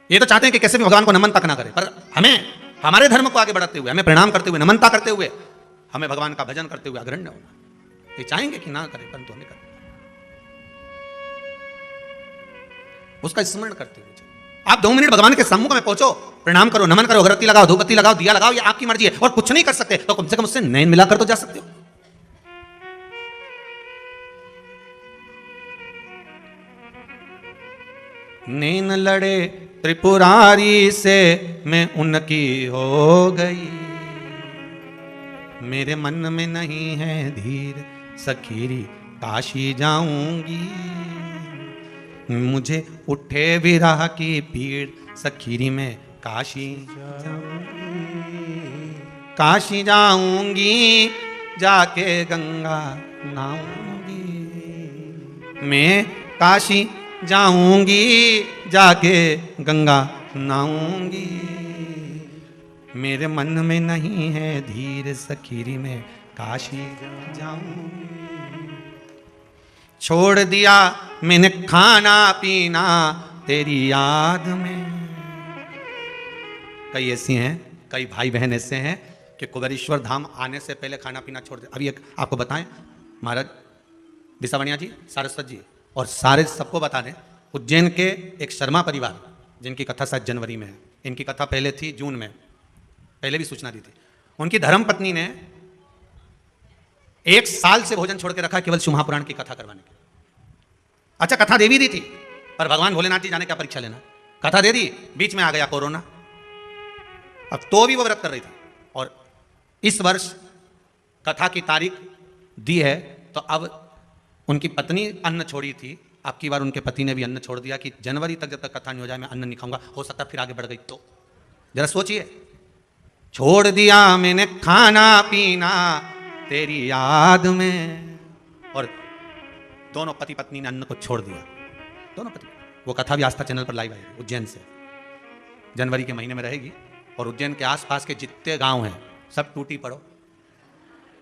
S1: ये तो चाहते हैं कि कैसे भी भगवान को नमन तक ना करें। पर हमें हमारे धर्म को आगे बढ़ाते हुए, हमें प्रणाम करते हुए, नमनता करते हुए, हमें भगवान का भजन करते हुए अग्रण्य होना। ये चाहेंगे कि ना करें, परंतु हमें करें, उसका स्मरण करते हुए। आप 2 मिनट भगवान के सम्मुख में पहुंचो, प्रणाम करो, नमन करो, अगरबत्ती लगाओ, धूपबत्ती लगाओ, दिया लगाओ, ये आपकी मर्जी है। और कुछ नहीं कर सकते तो कम से कम उससे नैन मिलाकर तो जा सकते हो। नैन लड़े त्रिपुरारी से मैं उनकी हो गई, मेरे मन में नहीं है धीर, सखीरी काशी जाऊंगी। मुझे उठे विरह की पीड़, सखीरी में काशी काशी जाऊंगी, जाके गंगा नहाऊंगी। मैं काशी जाऊंगी, जाके गंगा नहाऊंगी। मेरे मन में नहीं है धीर, सखीरी में काशी जाऊंगी। छोड़ दिया मैंने खाना पीना तेरी याद में। कई ऐसी हैं, कई भाई बहन ऐसे हैं कि कुबेरेश्वर धाम आने से पहले खाना पीना छोड़ दे। अभी एक आपको बताएं, महाराज बिसावणिया जी, सारस्वत जी और सारे सबको बता दें, उज्जैन के एक शर्मा परिवार, जिनकी कथा शायद जनवरी में है, इनकी कथा पहले थी जून में, पहले भी सूचना दी थी। उनकी धर्म पत्नी ने 1 साल से भोजन छोड़ के रखा केवल शिव महापुराण की कथा करवाने के। अच्छा, कथा दे भी दी थी, पर भगवान भोलेनाथ जी जाने क्या परीक्षा लेना। कथा दे दी, बीच में आ गया कोरोना, अब तो भी वो व्रत कर रही थी। और इस वर्ष कथा की तारीख दी है, तो अब उनकी पत्नी अन्न छोड़ी थी, अब की बार उनके पति ने भी अन्न छोड़ दिया कि जनवरी तक जब तक कथा नहीं हो जाए मैं अन्न नहीं खाऊंगा। हो सकता फिर आगे बढ़ गई तो। जरा सोचिए, छोड़ दिया मैंने खाना पीना तेरी याद में। और दोनों पति पत्नी ने अन्न को छोड़ दिया, दोनों पति। वो कथा भी आस्था चैनल पर लाइव आएगी उज्जैन से, जनवरी के महीने में रहेगी। और उज्जैन के आसपास के जितने गांव हैं सब टूटी पड़ो,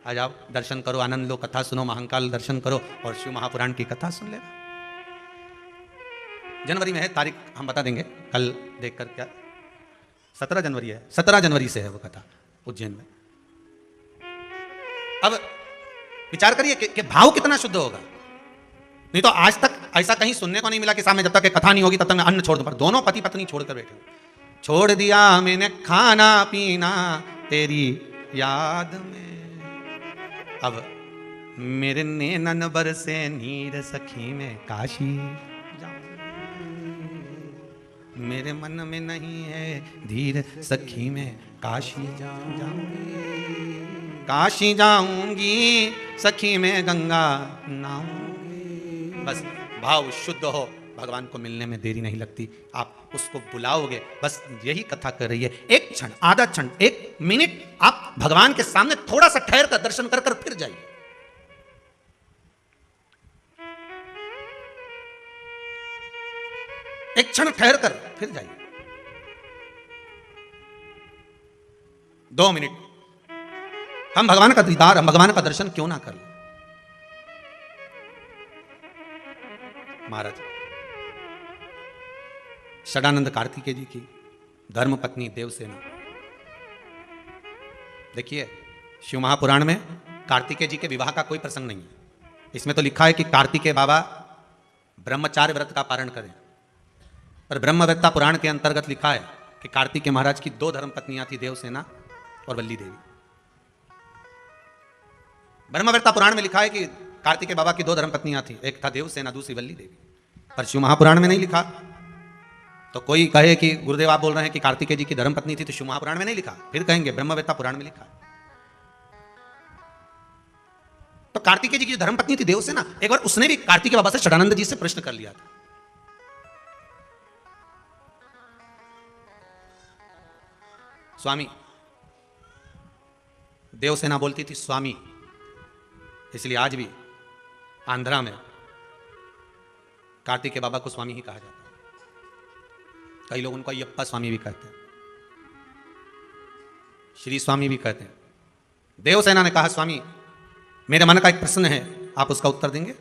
S1: आ जाओ, दर्शन करो, आनंद लो, कथा सुनो, महाकाल दर्शन करो और शिव महापुराण की कथा सुन लेना। जनवरी में है, तारीख हम बता देंगे कल देख कर। क्या 17 जनवरी है, 17 जनवरी से है वो कथा उज्जैन में। अब विचार करिए कि भाव कितना शुद्ध होगा। नहीं तो आज तक ऐसा कहीं सुनने को नहीं मिला कि सामने जब तक कि कथा नहीं होगी तब तक मैं अन्न छोड़ दूं, पर दोनों पति पत्नी छोड़कर बैठे। छोड़ दिया मैंने खाना पीना तेरी याद में, अब मेरे नैनन बरसे नीर सखी में काशी जाऊं, मेरे मन में नहीं है धीर सखी में काशी जाऊंगी, काशी जाऊंगी सखी में गंगा नहाऊंगी। बस भाव शुद्ध हो, भगवान को मिलने में देरी नहीं लगती, आप उसको बुलाओगे। बस यही कथा कर रही है। एक क्षण, आधा क्षण, एक मिनट आप भगवान के सामने थोड़ा सा ठहर कर दर्शन कर फिर जाइए। एक क्षण ठहर कर फिर जाइए, 2 मिनट हम भगवान का दीदार, हम भगवान का दर्शन क्यों ना कर लें। महाराज षडानंद कार्तिकेय जी की धर्म पत्नी देवसेना, देखिए शिव महापुराण में कार्तिकेय जी के विवाह का कोई प्रसंग नहीं है। इसमें तो लिखा है कि कार्तिकेय बाबा ब्रह्मचार्य व्रत का पारण करें, पर ब्रह्मवेत्ता पुराण के अंतर्गत लिखा है कि कार्तिकेय महाराज की 2 धर्म पत्नियां थी, देवसेना और वल्ली देवी। ब्रह्मवेत्ता पुराण में लिखा है कि कार्तिकेय बाबा की 2 धर्म पत्नियां थी, एक था देवसेना, दूसरी वल्ली देवी। पर शिव महापुराण में नहीं लिखा। तो कोई कहे कि गुरुदेव आप बोल रहे हैं कि कार्तिकेय जी की धर्म पत्नी थी तो शिव महापुराण में नहीं लिखा, फिर कहेंगे ब्रह्मवेत्ता पुराण में लिखा। तो कार्तिकेय जी की धर्म पत्नी थी देवसेना, एक बार उसने भी कार्तिकेय बाबा से षडानंद जी से प्रश्न कर लिया था। स्वामी, देवसेना बोलती थी स्वामी, इसलिए आज भी आंध्रा में कार्तिकेय बाबा को स्वामी ही कहा जाता है। कई लोग उनको अयप्पा स्वामी भी कहते हैं, श्री स्वामी भी कहते हैं। देवसेना ने कहा स्वामी मेरे मन का एक प्रश्न है, आप उसका उत्तर देंगे?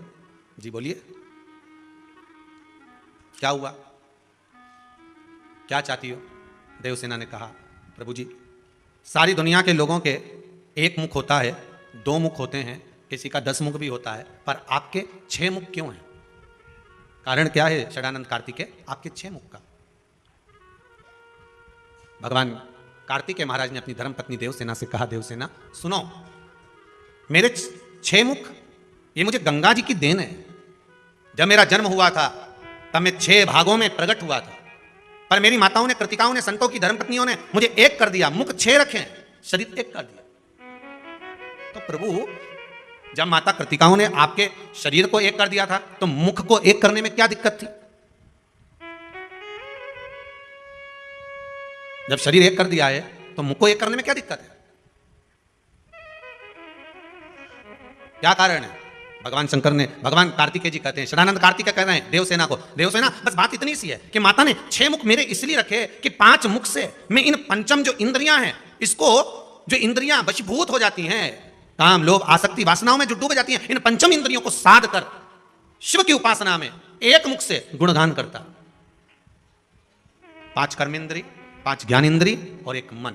S1: जी बोलिए, क्या हुआ, क्या चाहती हो? देवसेना ने कहा प्रभु जी, सारी दुनिया के लोगों के एक मुख होता है, 2 मुख होते हैं, किसी का 10 मुख भी होता है, पर आपके 6 मुख क्यों हैं? कारण क्या है षडानंद कार्तिकेय आपके 6 मुख का? भगवान कार्तिकेय महाराज ने अपनी धर्मपत्नी देवसेना से कहा, देवसेना सुनो, मेरे 6 मुख ये मुझे गंगा जी की देन है। जब मेरा जन्म हुआ था तब मैं 6 भागों में प्रकट हुआ था, पर मेरी माताओं ने, कृतिकाओं ने, संतों की धर्मपत्नियों ने मुझे एक कर दिया, मुख 6 रखे, शरीर 1 कर दिया। तो प्रभु जब माता कृतिकाओं ने आपके शरीर को 1 कर दिया था तो मुख को 1 करने में क्या दिक्कत थी? जब शरीर 1 कर दिया है तो मुख को 1 करने में क्या दिक्कत है? क्या कारण है? भगवान शंकर ने, भगवान कार्तिकेय जी कहते हैं, षडानंद कार्तिकेय कह रहे हैं देवसेना को, देवसेना बस बात इतनी सी है कि माता ने 6 मुख मेरे इसलिए रखे कि 5 मुख से मैं इन पंचम जो इंद्रियां हैं, इसको जो इंद्रियां वशीभूत हो जाती हैं, काम लोभ आसक्ति वासनाओं में जो डूब जाती हैं, इन पंचम इंद्रियों को साध कर शिव की उपासना में 1 मुख से गुणगान करता। 5 कर्मेंद्री, 5 ज्ञानेंद्री और 1 मन।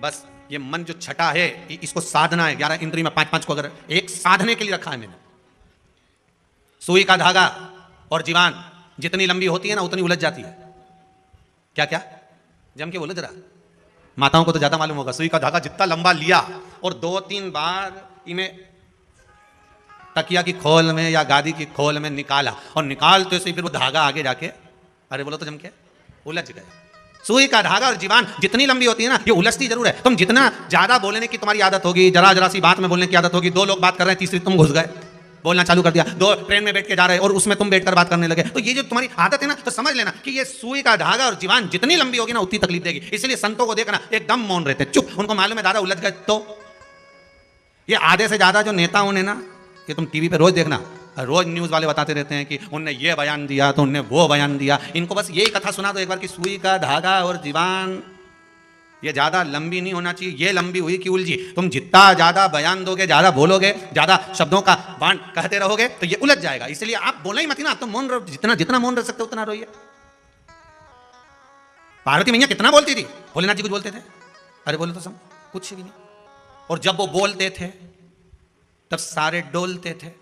S1: बस ये मन जो छठा है इसको साधना है। 11 इंद्री में 5-5 को अगर एक साधने के लिए रखा है मैंने। सुई का धागा और जीवान जितनी लंबी होती है ना उतनी उलझ जाती है। क्या क्या जम के उलझ रहा, माताओं को तो ज्यादा मालूम होगा। सुई का धागा जितना लंबा लिया और 2-3 बार इन्हें तकिया की खोल में या गादी की खोल में निकाला और निकालते से फिर वो धागा आगे जाके, अरे बोलो तो जम के उलझ गया। सुई का धागा और जीवान जितनी लंबी होती है ना ये उलझती जरूर है। तुम जितना ज्यादा बोलने की तुम्हारी आदत होगी, जरा जरा सी बात में बोलने की आदत होगी, 2 लोग बात कर रहे हैं, तीसरी तुम घुस गए, बोलना चालू कर दिया। 2 ट्रेन में बैठ के जा रहे हैं और उसमें तुम बैठकर बात करने लगे। तो ये जो तुम्हारी आदत है ना, तो समझ लेना कि ये सुई का धागा और जीवान जितनी लंबी होगी ना उतनी तकलीफ देगी। इसलिए संतों को देखना एकदम मौन रहते, चुप। उनको मालूम है दादा उलझ गए। तो ये आधे से ज्यादा जो नेताओं ने ना, ये तुम टीवी पे रोज देखना, रोज न्यूज़ वाले बताते रहते हैं कि उनने ये बयान दिया तो उनने वो बयान दिया। इनको बस यही कथा सुना दो एक बार कि सुई का धागा और जीवान ये ज़्यादा लंबी नहीं होना चाहिए, ये लंबी हुई कि उलझी। तुम जितना ज़्यादा बयान दोगे, ज़्यादा बोलोगे, ज़्यादा शब्दों का बाण कहते रहोगे तो ये उलझ जाएगा। इसलिए आप बोलना ही मत ना, आप तो मौन रहो, जितना जितना मौन रह सकते हो उतना रोइए। पार्वती मैया कितना बोलती थी, भोलेनाथ जी कुछ बोलते थे? अरे बोलो तो सब कुछ भी नहीं। और जब वो बोलते थे तब सारे डोलते थे।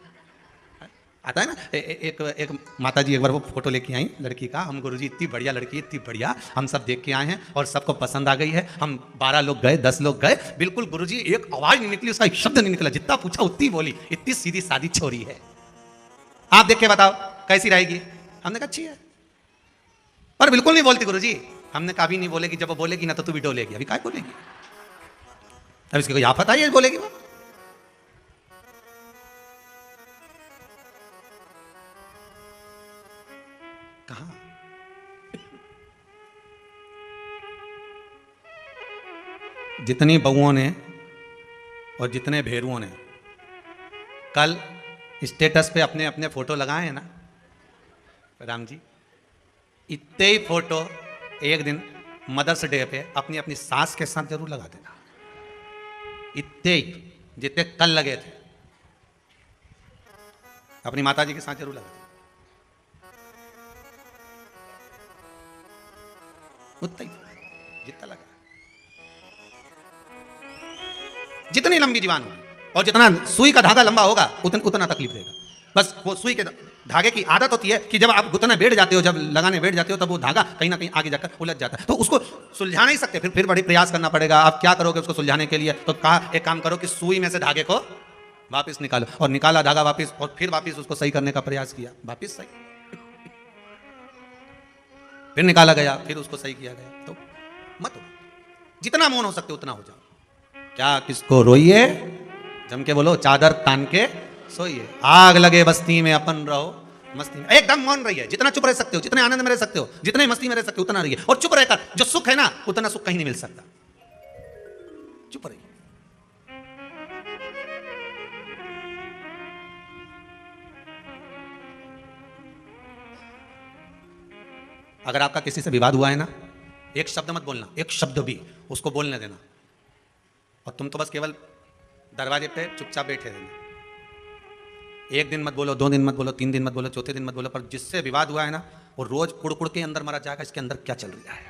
S1: आता है ना, एक माता जी एक बार वो फोटो लेके आई लड़की का, हम गुरुजी इतनी बढ़िया लड़की, इतनी बढ़िया, हम सब देख के आए हैं और सबको पसंद आ गई है। हम 12 लोग गए, 10 लोग गए, बिल्कुल गुरुजी एक आवाज नहीं निकली, उसका एक शब्द नहीं निकला, जितना पूछा उतनी बोली, इतनी सीधी सादी छोरी है। आप देख के बताओ कैसी रहेगी? हमने कहा अच्छी है, पर बिल्कुल नहीं बोलती गुरुजी। हमने कहा भी नहीं बोलेगी, जब वो बोलेगी ना तो तू भी डोलेगी। अभी काय बोलेगी? अब इसकी कोई आफत आई है बोलेगी वो? कहां? जितनी बहुओं ने और जितने भेरुओं ने कल स्टेटस पे अपने अपने फोटो लगाए हैं ना राम जी, इतने ही फोटो एक दिन मदर्स डे पे अपनी अपनी सास के साथ जरूर लगा देना। इतने ही जितने कल लगे थे अपनी माता जी के साथ जरूर लगा देना। उतना ही जितना लगा, जितनी लंबी जीवान होगी और जितना सुई का धागा लंबा होगा उतना तकलीफ देगा। बस वो सुई के धागे की आदत होती है कि जब आप गुथने बैठ जाते हो, जब लगाने बैठ जाते हो, तब वो धागा कहीं ना कहीं आगे जाकर उलझ जाता है। तो उसको सुलझा नहीं सकते, फिर बड़ी प्रयास करना पड़ेगा। आप क्या करोगे उसको सुलझाने के लिए? तो कहा एक काम करो कि सुई में से धागे को वापस निकालो, और निकाला धागा वापस, और फिर वापस उसको सही करने का प्रयास किया, वापस सही, फिर निकाला गया, फिर उसको सही किया गया। तो मत हो, जितना मौन हो सकते उतना हो जाओ। क्या किसको रोइए, जम के बोलो, चादर तान के सोइए। आग लगे बस्ती में अपन रहो मस्ती में। एकदम मौन रहिए, जितना चुप रह सकते हो, जितने आनंद में रह सकते हो, जितने मस्ती में रह सकते हो उतना रहिए। और चुप रहकर जो सुख है ना, उतना सुख कहीं नहीं मिल सकता। चुप रहिए। अगर आपका किसी से विवाद हुआ है ना, एक शब्द मत बोलना, एक शब्द भी उसको बोलने देना, और तुम तो बस केवल दरवाजे पे चुपचाप बैठे रहना। एक दिन मत बोलो, 2 दिन मत बोलो, 3 दिन मत बोलो, चौथे दिन मत बोलो, पर जिससे विवाद हुआ है ना वो रोज कुड़ के अंदर मरा जाएगा। इसके अंदर क्या चल रहा है,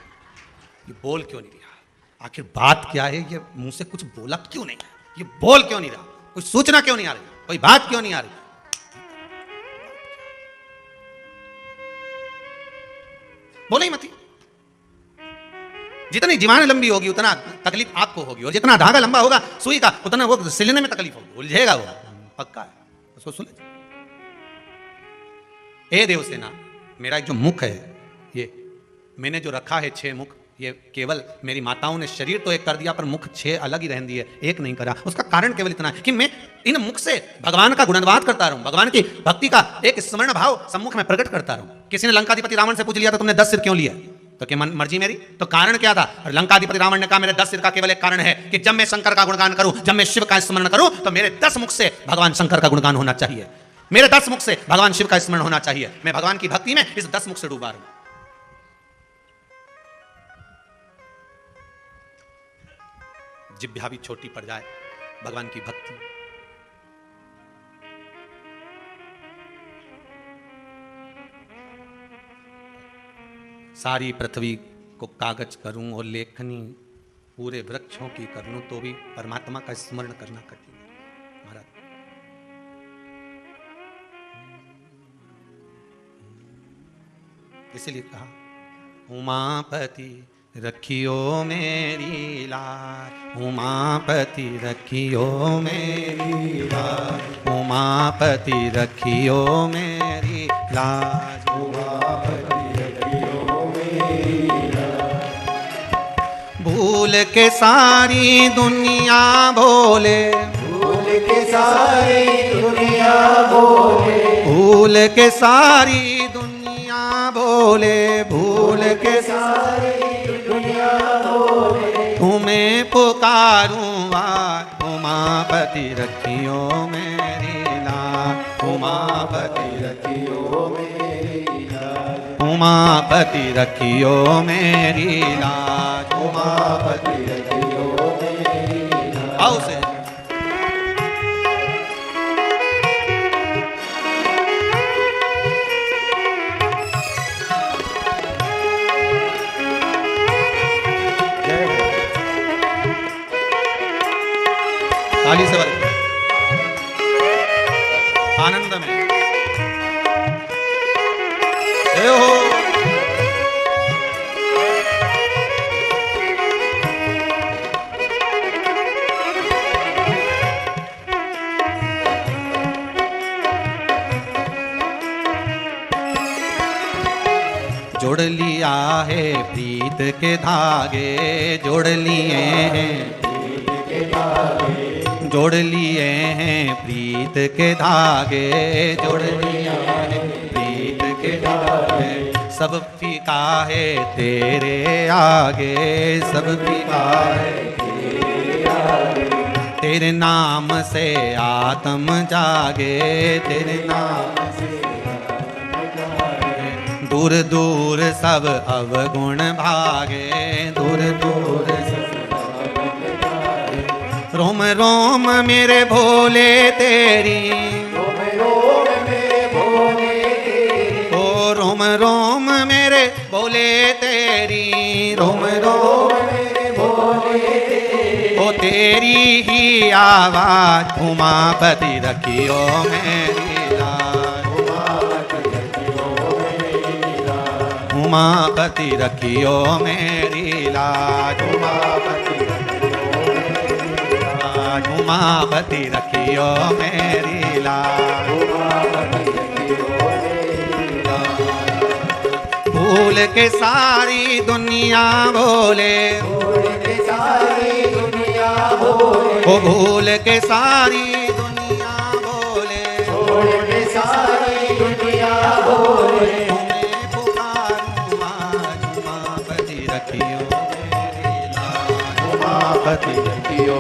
S1: ये बोल क्यों नहीं रहा, आखिर बात क्या है, ये मुंह से कुछ बोला क्यों नहीं, ये बोल क्यों नहीं रहा, कोई सूचना क्यों नहीं आ रही, कोई बात क्यों नहीं आ रही। बोले ही मत। जितनी जीवान लंबी होगी उतना तकलीफ आपको होगी, और जितना धागा लंबा होगा सुई का उतना वो सिलने में तकलीफ होगी, उलझेगा वो, पक्का है, उसको सुलझ। ए देवसेना, मेरा एक जो मुख है, ये मैंने जो रखा है 6 मुख, ये केवल मेरी माताओं ने शरीर तो एक कर दिया पर मुख 6 अलग ही रहने दिए, एक नहीं करा। उसका कारण केवल इतना है कि मैं इन मुख से भगवान का गुणगान करता रहूं, भगवान की भक्ति का एक स्मरण भाव सम्मुख में प्रकट करता रहूं। किसी ने लंकाधिपति रावण से पूछ लिया था तुमने 10 सिर क्यों लिया, तो क्या मर्जी मेरी, तो कारण क्या था? लंकाधिपति रावण ने कहा मेरे 10 सिर का केवल एक कारण है कि जब मैं शंकर का गुणगान करूं, जब मैं शिव का स्मरण करूं, तो मेरे 10 मुख से भगवान शंकर का गुणगान होना चाहिए, मेरे 10 मुख से भगवान शिव का स्मरण होना चाहिए। मैं भगवान की भक्ति में इस 10 मुख से डूबा रहूं। जिह्वा भी छोटी पड़ जाए भगवान की भक्ति। सारी पृथ्वी को कागज करूं और लेखनी पूरे वृक्षों की कर लूं तो भी परमात्मा का स्मरण करना कठिन है महाराज। इसीलिए कहा उमापति रखियो मेरी लाज, उमापति रखियो मेरी लाज, उमापति रखियो मेरी लाज, उमापति रखियो मेरी लाज। भूल के सारी दुनिया भोले, भूल के सारी दुनिया भोले, भूल के सारी दुनिया भोले, भूल के सारी तुम्हें पुकारूं आज, उमापति रखियो मेरी लाज, उमापति उमापति रखियो मेरी लाज, उमापति रखियो मेरी लाज। आओ से ताली से बल आनंद में जय हो। जोड़ लिया है प्रीत के धागे, जोड़ लिए हैं जोड़ लिए हैं प्रीत के धागे, जोड़ लिए हैं प्रीत के धागे। सब फीका है तेरे आगे, सब फीका है तेरे आगे। तेरे नाम से आत्म जागे, तेरे नाम से दूर दूर सब अवगुण भागे, दूर दूर सब रोम रोम मेरे भोले तेरी, रोम रोम मेरे भोले तेरी, ओ रोम रोम मेरे भोले तेरी, रोम रोम मेरे भोले तेरी। ओ तेरी ही आवाज उमापति रखियो मेरी लाज, उमापति रखियो मेरी लाज, उमापति रखियो मेरी लाज। भूल के सारी दुनिया बोले, भूल के सारी दुनिया बोले, ओ भूल के सारी दुनिया बोले, भूल के सारी दुनिया बोले। तुम्हें पुकारूं आज उमापति रखियो मेरी लाज, उमापति रखियो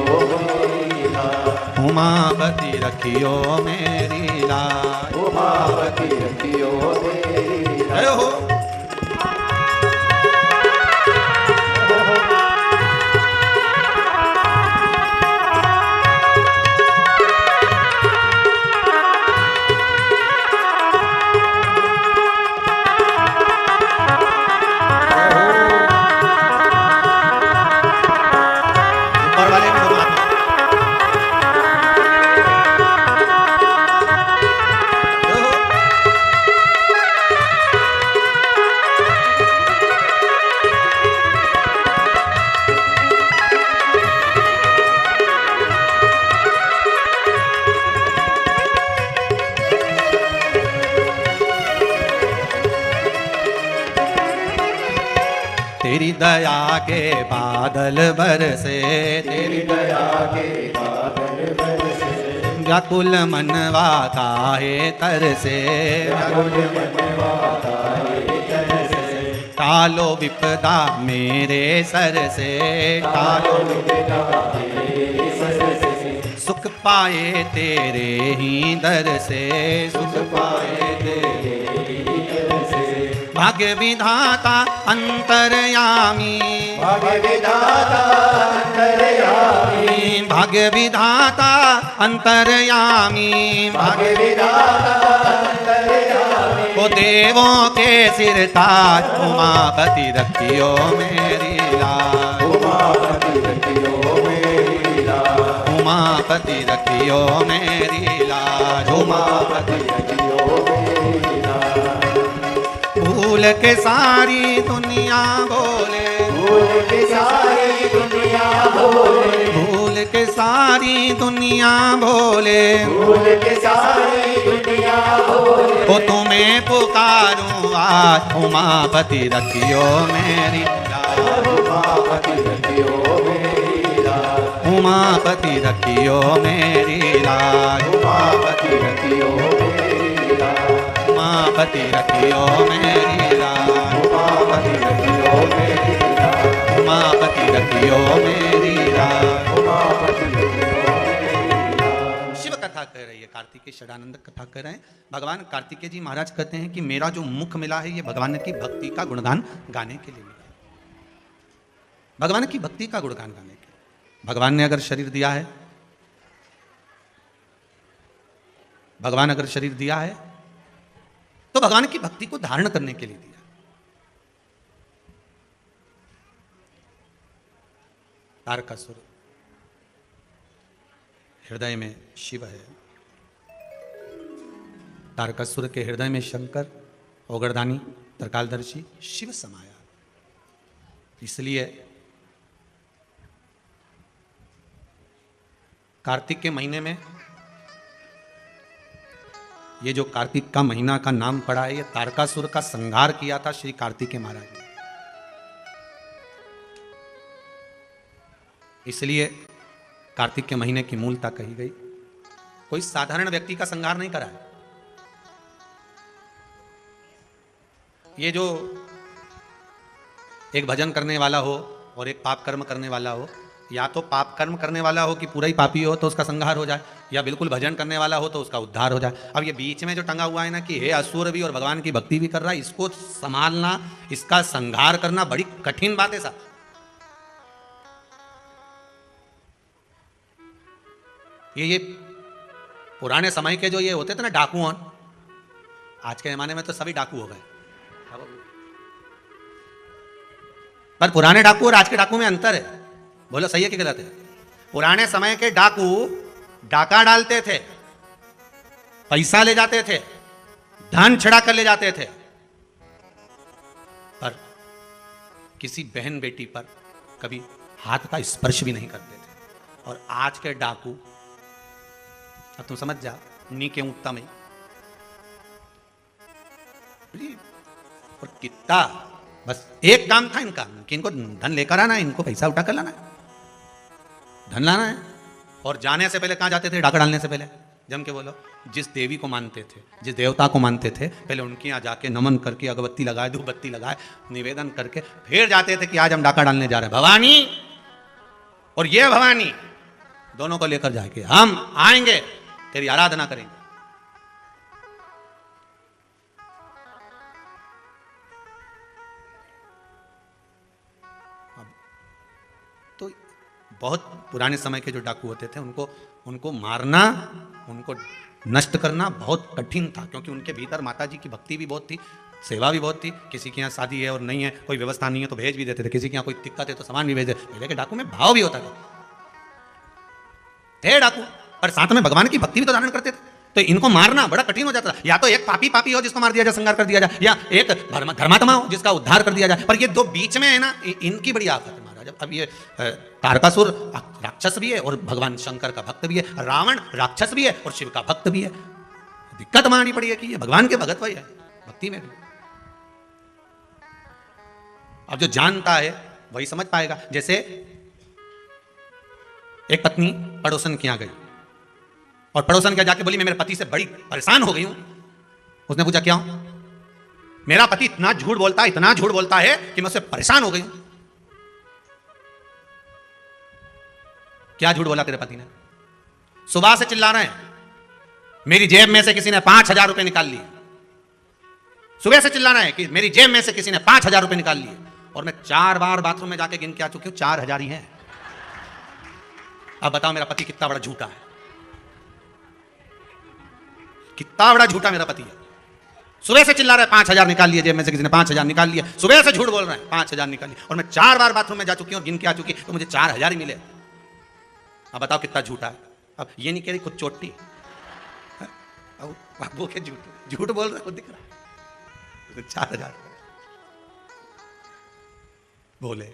S1: उमापति रखियो मेरी लाज, उमापति रखियो मेरी लाज। हो तेरी दया के बादल बरसे, तेरी दया के बादल बरसे। व्याकुल मनवा काहे तरसे, व्याकुल मनवा काहे तरसे। कालो विपदा मेरे सर से, कालो विपदा मेरे सर से। सुख पाए तेरे ही दर से, सुख पाए तेरे ही दर से। भाग्य विधाता अंतर्यामी, भाग्य विधाता अंतर्यामी, भाग्य विधाता अंतर्यामी, भाग्य विधाता अंतर्यामी। ओ देवों के सिर ताज उमापति रखियो मेरी लाज, उमापति रखियो मेरी लाज, उमापति रखियो मेरी लाज, उमापति रखियो मेरी लाज। भूल के सारी दुनिया बोले, भूल के सारी दुनिया बोले, भूल के सारी दुनिया बोले, भूल के सारी दुनिया बोले। ओ तुम्हें पुकारूं आज उमापति रखियो मेरी लाज, उमापति रखियो मेरी लाज, उमापति रखियो मेरी लाज, उमापति रखियो मेरी लाज, उमापति रखियो मेरी लाज, उमापति रखियो मेरी लाज, उमापति रखियो मेरी लाज, उमापति रखियो मेरी लाज। शिव कथा कह रही है कार्तिक। कार्तिकेय षडानंद कथा कर रहे हैं। भगवान कार्तिकेय जी महाराज कहते हैं कि मेरा जो मुख मिला है ये भगवान की भक्ति का गुणगान गाने के लिए मिला है, भगवान की भक्ति का गुणगान गाने के लिए। भगवान ने अगर शरीर दिया है, भगवान अगर शरीर दिया है तो भगवान की भक्ति को धारण करने के लिए दिया। तारकासुर हृदय में शिव है, तारकासुर के हृदय में शंकर ओगरदानी त्रिकालदर्शी शिव समाया। इसलिए कार्तिक के महीने में, ये जो कार्तिक का महीना का नाम पड़ा है, ये तारकासुर का संहार किया था श्री कार्तिकेय महाराज ने। इसलिए कार्तिक के महीने की मूलता कही गई। कोई साधारण व्यक्ति का संहार नहीं करा है। ये जो एक भजन करने वाला हो और एक पाप कर्म करने वाला हो, या तो पाप कर्म करने वाला हो कि पूरा ही पापी हो तो उसका संहार हो जाए, या बिल्कुल भजन करने वाला हो तो उसका उद्धार हो जाए। अब ये बीच में जो टंगा हुआ है ना कि हे असुर भी और भगवान की भक्ति भी कर रहा है, इसको संभालना, इसका संहार करना बड़ी कठिन बात है साहब। ये पुराने समय के जो ये होते थे ना डाकू, आज के जमाने में तो सभी डाकू हो गए, पर पुराने डाकू और आज के डाकू में अंतर है। बोलो सही है कि गलत है? पुराने समय के डाकू डाका डालते थे, पैसा ले जाते थे, धन छिड़ा कर ले जाते थे, पर किसी बहन बेटी पर कभी हाथ का स्पर्श भी नहीं करते थे। और आज के डाकू, अब तुम समझ जा, नी के उत्तम है और कितना, बस एक काम था इनका कि इनको धन लेकर आना है, इनको पैसा उठा कर लाना है, धन लाना है। और जाने से पहले कहां जाते थे? डाका डालने से पहले जम के बोलो, जिस देवी को मानते थे, जिस देवता को मानते थे, पहले उनके यहाँ जाके नमन करके अगरबत्ती लगाए, धूपबत्ती लगाए, निवेदन करके फिर जाते थे कि आज हम डाका डालने जा रहे हैं। भवानी और ये भवानी दोनों को लेकर जाके हम आएंगे, तेरी आराधना करेंगे। तो बहुत पुराने समय के जो डाकू होते थे, उनको मारना, उनको नष्ट करना बहुत कठिन था, क्योंकि उनके भीतर माता जी की भक्ति भी बहुत थी, सेवा भी बहुत थी। किसी के यहाँ शादी है और नहीं है, कोई व्यवस्था नहीं है तो भेज भी देते थे, किसी के यहाँ कोई दिक्कत है तो सामान भी भेज देते। पहले के डाकू में भाव भी होता था, थे डाकू, और साथ में भगवान की भक्ति भी तो धारण करते थे। तो इनको मारना बड़ा कठिन हो जाता था। या तो एक पापी हो जिसको मार दिया जाए, संहार कर दिया जाए, या एक धर्मात्मा हो जिसका उद्धार कर दिया जाए। पर ये दो बीच में है ना, इनकी बड़ी आफत है महाराज। अब ये तारकासुर राक्षस भी है और भगवान शंकर का भक्त भी है, रावण राक्षस भी है और शिव का भक्त भी है। दिक्कत माननी पड़ी है कि ये भगवान के भगत वही है, भक्ति में भी। अब जो जानता है वही समझ पाएगा। जैसे एक पत्नी पड़ोसन के यहां गई और पड़ोसन के जाके बोली, मैं मेरे पति से बड़ी परेशान हो गई हूं। उसने पूछा क्यों? मेरा पति इतना झूठ बोलता है कि मैं उससे परेशान हो गई हूं। क्या झूठ बोला तेरे पति ने? सुबह से चिल्ला रहे हैं, मेरी जेब में से किसी ने 5,000 रुपए निकाल लिए। सुबह से चिल्ला रहे हैं कि मेरी जेब में से किसी ने 5,000 रुपए निकाल लिए, और मैं 4 बार बाथरूम में जाके गिन के आ चुकी हूं, 4,000 ही है। अब बताओ मेरा पति कितना बड़ा झूठा है, कितना बड़ा झूठा मेरा पति है। सुबह से चिल्ला रहा है 5,000 निकाल लिए, जेब में से किसी ने 5,000 निकाल लिए। सुबह से झूठ बोल रहे हैं 5,000 निकाल लिए, और मैं 4 बार बाथरूम में जा चुकी हूं, गिन के आ चुकी, तो मुझे 4,000 ही मिले। अब बताओ कितना झूठा है। अब ये नहीं कह रही खुद चोटी, अब वो क्या झूठ बोल रहा है, खुद दिख रहा है। 4,000 बोले।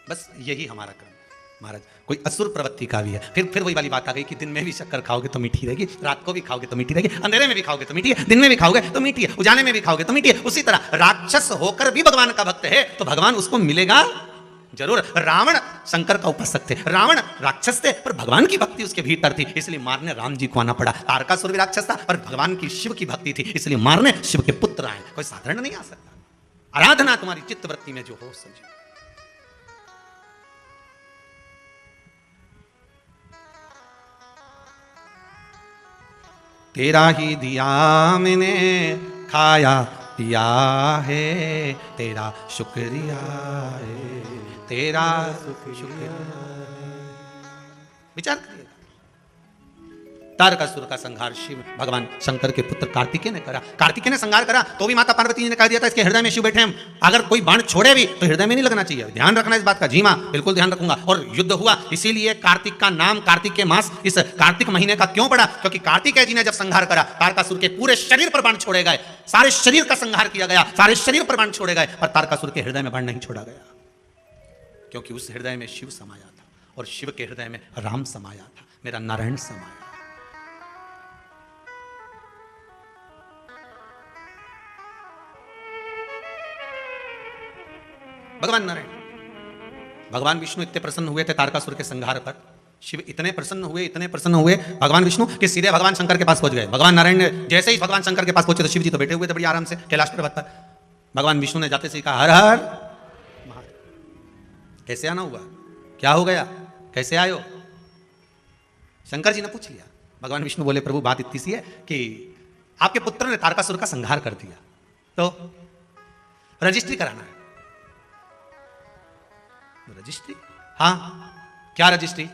S1: बस यही हमारा कर्म महाराज। कोई असुर प्रवृत्ति का भी है। फिर वही वाली बात आ गई कि दिन में भी शक्कर खाओगे तो मीठी रहेगी, रात को भी खाओगे तो मीठी रहेगी, अंधेरे में भी खाओगे तो मीठी है, दिन में भी खाओगे तो मीठी है, उजाले में भी खाओगे तो मीठी है। उसी तरह राक्षस होकर भी भगवान का भक्त है तो भगवान उसको मिलेगा जरूर। रावण शंकर का उपासक थे, रावण राक्षस थे, पर भगवान की भक्ति उसके भीतर थी, इसलिए मारने राम जी को आना पड़ा। तारकासुर भी राक्षस था पर भगवान की शिव की भक्ति थी, इसलिए मारने शिव के पुत्र आए। कोई साधारण नहीं आ सकता। आराधना तुम्हारी चित्त वृत्ति में जो हो समझो। तेरा ही दिया मैंने, खाया पिया है, तेरा शुक्रिया है, तेरा शुक्रिया। विचार करिए, तारकासुर का संहार शिव भगवान शंकर के पुत्र कार्तिकेय ने करा। कार्तिकेय ने संहार करा तो भी माता पार्वती जी ने कह दिया था इसके हृदय में शिव बैठे हैं, अगर कोई बाण छोड़े भी तो हृदय में नहीं लगना चाहिए। ध्यान रखना इस बात का। जी मां, बिल्कुल ध्यान रखूंगा। और युद्ध हुआ, इसीलिए कार्तिक का नाम कार्तिक के मास इस कार्तिक महीने का क्यों पड़ा? क्योंकि कार्तिकेय जी ने जब संहार करा, तारकासुर के पूरे शरीर पर बाण छोड़े गए, सारे शरीर का संहार किया गया, सारे शरीर पर बाण छोड़े गए, पर तारकासुर के हृदय में बाण नहीं छोड़ा गया, क्योंकि उस हृदय में शिव समाया था, और शिव के हृदय में राम समाया था, मेरा नारायण समाया। भगवान नारायण, भगवान विष्णु इतने प्रसन्न हुए थे तारकासुर के संहार पर, शिव इतने प्रसन्न हुए भगवान विष्णु कि सीधे भगवान शंकर के पास पहुंच गए। भगवान नारायण ने जैसे ही भगवान शंकर के पास पहुंचे तो शिव जी तो बैठे हुए थे बड़ी आराम से कैलाश पर्वत पर। भगवान विष्णु ने जाते से कहा हर हर महादेव। कैसे आना हुआ, क्या हो गया, कैसे आयो? शंकर जी ने पूछ लिया। भगवान विष्णु बोले प्रभु बात इतनी सी है कि आपके पुत्र ने तारकासुर का संहार कर दिया, तो रजिस्ट्री कराना है। रजिस्ट्री? हाँ, क्या रजिस्ट्री?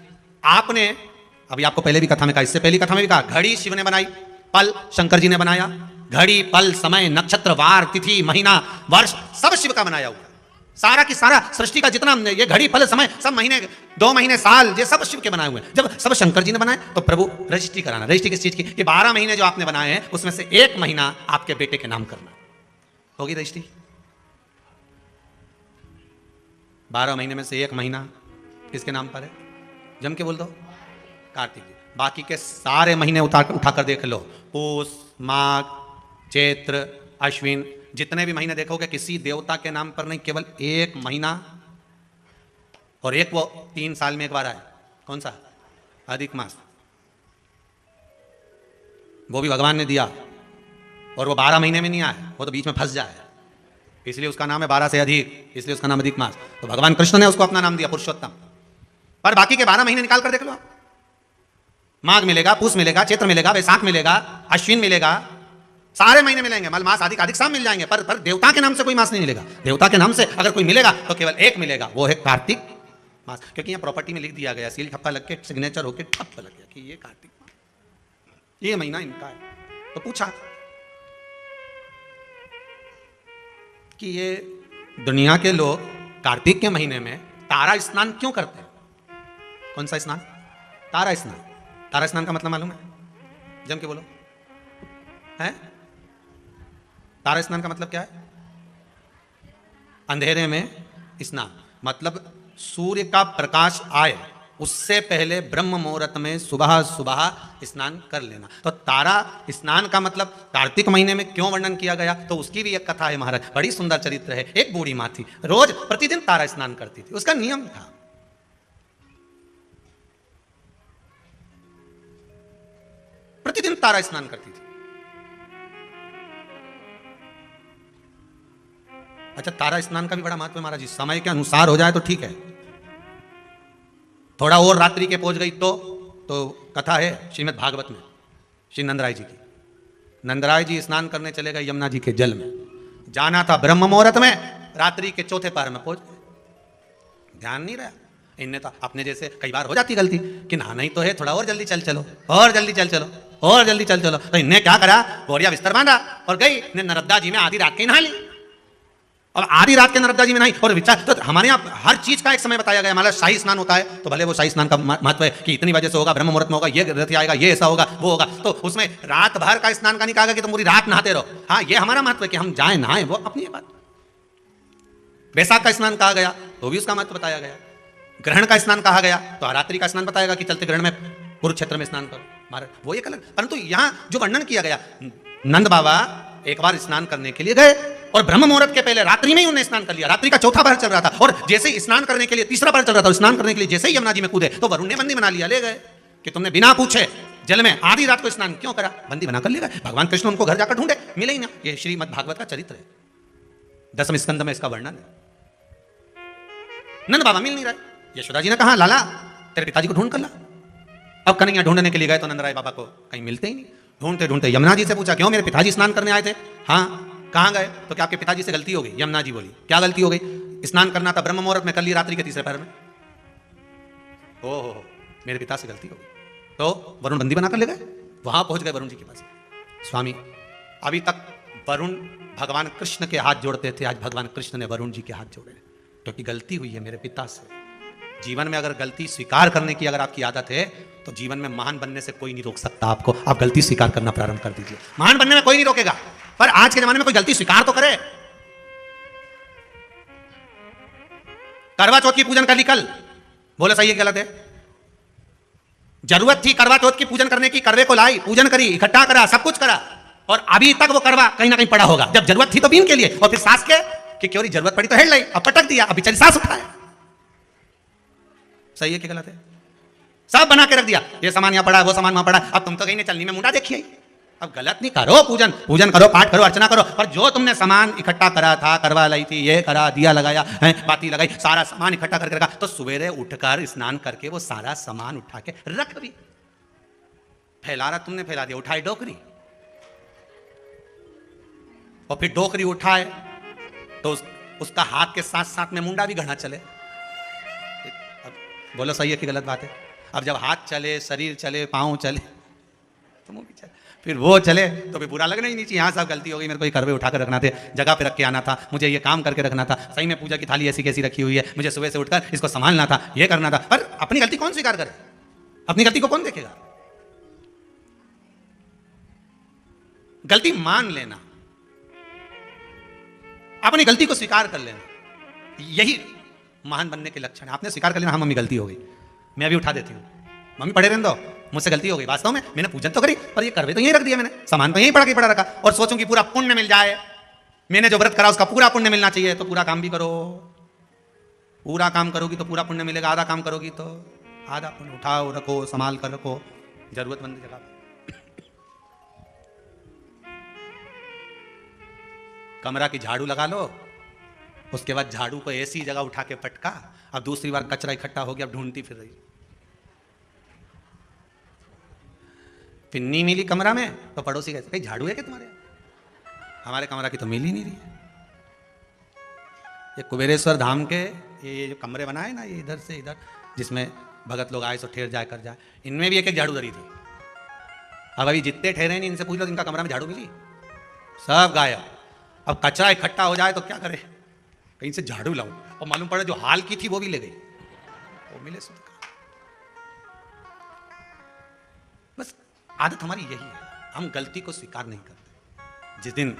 S1: आपने, अभी आपको पहले भी कथा में कहा, इससे पहली कथा में भी कहा, घड़ी शिव ने बनाई, पल शंकर जी ने बनाया। घड़ी, पल, समय, नक्षत्र, वार, तिथि, महीना, वर्ष सब शिव का बनाया हुआ। सारा की सारा सृष्टि का जितना ये घड़ी, पल, समय, सब महीने, 2 महीने, साल, ये सब शिव के बनाए हुए हैं। जब सब शंकर जी ने बनाए तो प्रभु रजिस्ट्री कराना। रजिस्ट्री किस चीज की? कि 12 महीने जो आपने बनाए हैं उसमें से 1 महीना आपके बेटे के नाम करना। होगी रजिस्ट्री? 12 महीने में से 1 महीना किसके नाम पर है? जम के बोल दो, कार्तिक जी। बाकी के सारे महीने उठा कर देख लो, पूस, माघ, चैत्र, अश्विन, जितने भी महीने देखोगे किसी देवता के नाम पर नहीं, केवल 1 महीना, और एक वो 3 साल में 1 बार आए। कौन सा? अधिक मास। वो भी भगवान ने दिया, और वो 12 महीने में नहीं आए, वो तो बीच में फंस जाए, इसलिए उसका नाम है 12 से अधिक, इसलिए उसका नाम अधिक मास। तो भगवान कृष्ण ने उसको अपना नाम दिया पुरुषोत्तम। पर बाकी के 12 महीने निकाल कर देख लो, माघ मिलेगा, पूस मिलेगा, चैत्र मिलेगा, वैशाख मिलेगा, अश्विन मिलेगा, सारे महीने मिलेंगे, मल मास अधिक अधिक सब मिल जाएंगे, पर देवता के नाम से कोई मास नहीं मिलेगा। देवता के नाम से अगर कोई मिलेगा तो केवल 1 मिलेगा, वो है कार्तिक मास। क्योंकि यहाँ प्रॉपर्टी में लिख दिया गया, सील ठप्पा लग के सिग्नेचर होके ठप्पा लग गया कि ये कार्तिक मास, ये महीना इनका है। तो पूछा कि ये दुनिया के लोग कार्तिक के महीने में तारा स्नान क्यों करते हैं? कौन सा स्नान? तारा स्नान। तारा स्नान का मतलब मालूम है? जम के बोलो, है? तारा स्नान का मतलब क्या है? अंधेरे में स्नान, मतलब सूर्य का प्रकाश आए उससे पहले ब्रह्म मुहूर्त में सुबह सुबह स्नान कर लेना। तो तारा स्नान का मतलब कार्तिक महीने में क्यों वर्णन किया गया? तो उसकी भी एक कथा है महाराज, बड़ी सुंदर चरित्र है। एक बूढ़ी माँ थी, रोज प्रतिदिन तारा स्नान करती थी, उसका नियम था। प्रतिदिन तारा स्नान करती थी। अच्छा, तारा स्नान का भी बड़ा महत्व है महाराज जी। समय के अनुसार हो जाए तो ठीक है, थोड़ा और रात्रि के पहुंच गई तो कथा है श्रीमद् भागवत में, श्री नंदराय जी की। नंदराय जी स्नान करने चले गए यमुना जी के जल में, जाना था ब्रह्म मुहूर्त में, रात्रि के 4थे पहर में पहुंच गए। ध्यान नहीं रहा इनने, तो अपने जैसे कई बार हो जाती गलती कि नहाना ही तो है, थोड़ा और जल्दी चल चलो, और जल्दी चल चलो, और जल्दी चल चलो। तो इनने क्या करा, बोरिया बिस्तर बांधा और गई नर्मदा जी में आधी रात के नहा ली। और आधी रात के नर्मदा जी में नहीं, और विचार तो हमारे यहाँ हर चीज का एक समय बताया गया। हमारा शाही स्नान होता है तो भले वो शाही स्नान का महत्व है कि इतनी बजे से होगा, ब्रह्म मुहूर्त में होगा, ये रथ आएगा, ये ऐसा होगा, वो होगा, तो उसमें रात भर का स्नान का नहीं कहा कि तुम पूरी रात नहाते रहो। हाँ, ये हमारा महत्व है कि हम जाए नहाए, वो अपनी बात। वैशाख का स्नान कहा गया तो भी उसका महत्व बताया गया। ग्रहण का स्नान कहा गया तो रात्रि का स्नान बताएगा कि चलते ग्रहण में कुरुक्षेत्र में स्नान करो, महाराज वो एक अलग। परंतु यहाँ जो वर्णन किया गया, नंद बाबा एक बार स्नान करने के लिए गए और ब्रह्म मुहूर्त के पहले रात्रि में ही उन्होंने स्नान कर लिया। रात्रि का 4था पहर चल रहा था और जैसे ही स्नान करने के लिए 3रा पहर चल रहा था, स्नान करने के लिए जैसे ही यमुना जी में कूदे तो वरुण ने बंदी बना लिया, ले गए कि तुमने बिना पूछे जल में आधी रात को स्नान क्यों करा, बंदी बना कर ले गए। भगवान कृष्ण उनको घर जाकर ढूंढे, मिले ही ना। ये श्रीमद् भागवत का चरित्र है, 10वें स्कंद में इसका वर्णन है। नंद बाबा मिल नहीं रहे। यशोदा जी ने कहा लाला तेरे पिताजी को ढूंढ कर ला। अब कन्हैया ढूंढने के लिए गए तो नंदराय बाबा को कहीं मिलते ही नहीं। ढूंढते ढूंढते यमुना जी से पूछा, क्यों मेरे पिताजी स्नान करने आए थे? हाँ, कहाँ गए? तो क्या आपके पिताजी से गलती हो गई? यमुना जी बोली, क्या गलती हो गई? स्नान करना था ब्रह्म मुहूर्त में, कर ली रात्रि के तीसरे पहर में। ओहो, मेरे पिता से गलती हो गई। तो वरुण बंदी बनाकर ले गए, वहां पहुंच गए वरुण जी के पास। स्वामी, अभी तक वरुण भगवान कृष्ण के हाथ जोड़ते थे, आज भगवान कृष्ण ने वरुण जी के हाथ जोड़े, क्योंकि गलती हुई है मेरे पिता से। जीवन में अगर गलती स्वीकार करने की अगर आपकी आदत है तो जीवन में महान बनने से कोई नहीं रोक सकता आपको। आप गलती स्वीकार करना प्रारंभ कर दीजिए, महान बनने में कोई नहीं रोकेगा। पर आज के जमाने में कोई गलती स्वीकार तो करे। करवा चौथ की पूजन कर ली कल, बोले सही है गलत है? जरूरत थी करवा चौथ की पूजन करने की, करवे को लाई, पूजन करी, इकट्ठा करा, सब कुछ करा, और अभी तक वो करवा कहीं ना कहीं पड़ा होगा। जब जरूरत थी तो बीन के लिए, और फिर सास के कि क्यों जरूरत पड़ी तो हेड लाई, अब पटक दिया, अब बेचारी सास उठाए। सही है कि गलत है? सब बना के रख दिया, ये सामान यहां पड़ा, वो सामान वहां पड़ा, अब तुम तो कहीं ने चलनी में मुंडा देखिए। अब गलत नहीं, करो पूजन, पूजन करो, पाठ करो, अर्चना करो, पर जो तुमने सामान इकट्ठा करा था, करवा लाई थी, ये करा, दिया लगाया है, बाती लगाई, सारा सामान इकट्ठा करके रखा, तो सवेरे उठकर स्नान करके वो सारा सामान उठा के रख भी। फैला रहा तुमने, फैला दिया, उठाई डोकरी, और फिर डोकरी उठाए तो उसका हाथ के साथ साथ में मुंडा भी गढ़ा चले। अब बोलो सही है कि गलत बात है? अब जब हाथ चले, शरीर चले, पांव चले, तो मुंह भी चले, फिर वो चले तो भी बुरा लगना ही नहीं चाहिए। यहाँ सब गलती हो गई, मेरे को ये करवे उठा कर रखना थे, जगह पे रख के आना था, मुझे ये काम करके रखना था, सही में पूजा की थाली ऐसी कैसी रखी हुई है, मुझे सुबह से उठकर इसको संभालना था, ये करना था। पर अपनी गलती कौन स्वीकार करे? अपनी गलती को कौन देखेगा? गलती मान लेना, अपनी गलती को स्वीकार कर लेना, यही महान बनने के लक्षण है। आपने स्वीकार कर लेना, हाँ मम्मी गलती हो गई, मैं अभी उठा देती हूँ, मम्मी पड़े रहने दो, मुझसे गलती हो गई, वास्तव में मैंने पूजन तो करी पर ये करवे तो यहीं रख दिया, मैंने सामान तो यहीं पड़ा के पड़ा रखा, और सोचूं कि पूरा पुण्य मिल जाए, मैंने जो व्रत करा उसका पूरा पुण्य मिलना चाहिए, तो पूरा काम भी करो। पूरा काम करोगी तो पूरा पुण्य मिलेगा, आधा काम करोगी तो आधा पुण्य। उठाओ, रखो, संभाल कर रखो, जरूरतमंद जगह। कमरा की झाड़ू लगा लो, उसके बाद झाड़ू को ऐसी जगह उठा के पटका, अब दूसरी बार कचरा इकट्ठा हो गया, अब ढूंढती फिर रही। पिन्नी मिली कमरा में तो पड़ोसी कहते, भाई झाड़ू है क्या तुम्हारे? हमारे कमरा की तो मिल ही नहीं रही है। ये कुबेरेश्वर धाम के ये जो कमरे बनाए ना, ये इधर से इधर, जिसमें भगत लोग आए सो ठहर जाए कर जाए, इनमें भी एक एक झाड़ू धरी थी। अब अभी जितने ठहरे नहीं, इनसे पूछ लो इनका कमरा में झाड़ू मिली? सब गायब। अब कचरा इकट्ठा हो जाए तो क्या करे, कहीं से झाड़ू लाऊं, और मालूम पड़े जो हाल की थी वो भी ले गई, वो मिले सो। बस आदत हमारी यही है, हम गलती को स्वीकार नहीं करते। जिस दिन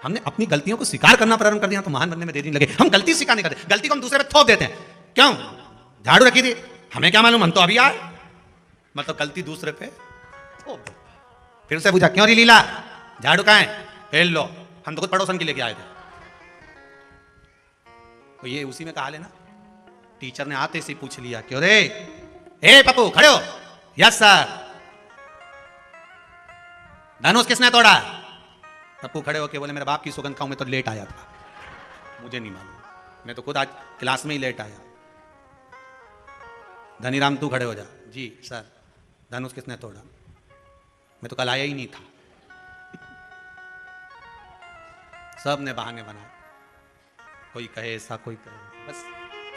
S1: हमने अपनी गलतियों को स्वीकार करना प्रारंभ कर दिया तो महान बनने में देरी नहीं लगे। हम गलती स्वीकार नहीं करते, गलती को हम दूसरे पे थोप देते हैं। क्यों? झाड़ू रखी थी, हमें क्या मालूम, हम तो अभी आए, मतलब गलती दूसरे पे थोप दो। फिर से पूछा, क्यों री लीला, झाड़ू कहाँ है? फेल लो, हम तो खुद पड़ोसन के लेके आए थे। तो ये उसी में कहा लेना, टीचर ने आते से पूछ लिया, क्यों रे, ए पप्पू खड़े हो? Yes sir. धनुष किसने तोड़ा? पप्पू खड़े होके बोले, मेरे बाप की सौगंध खाऊं, मैं तो लेट आया था, मुझे नहीं मालूम, मैं तो खुद आज क्लास में ही लेट आया। धनीराम तू खड़े हो जा। जी सर। धनुष किसने तोड़ा? मैं तो कल आया ही नहीं था। सब ने बहाने बनाए, कोई कहे ऐसा, कोई कहे, बस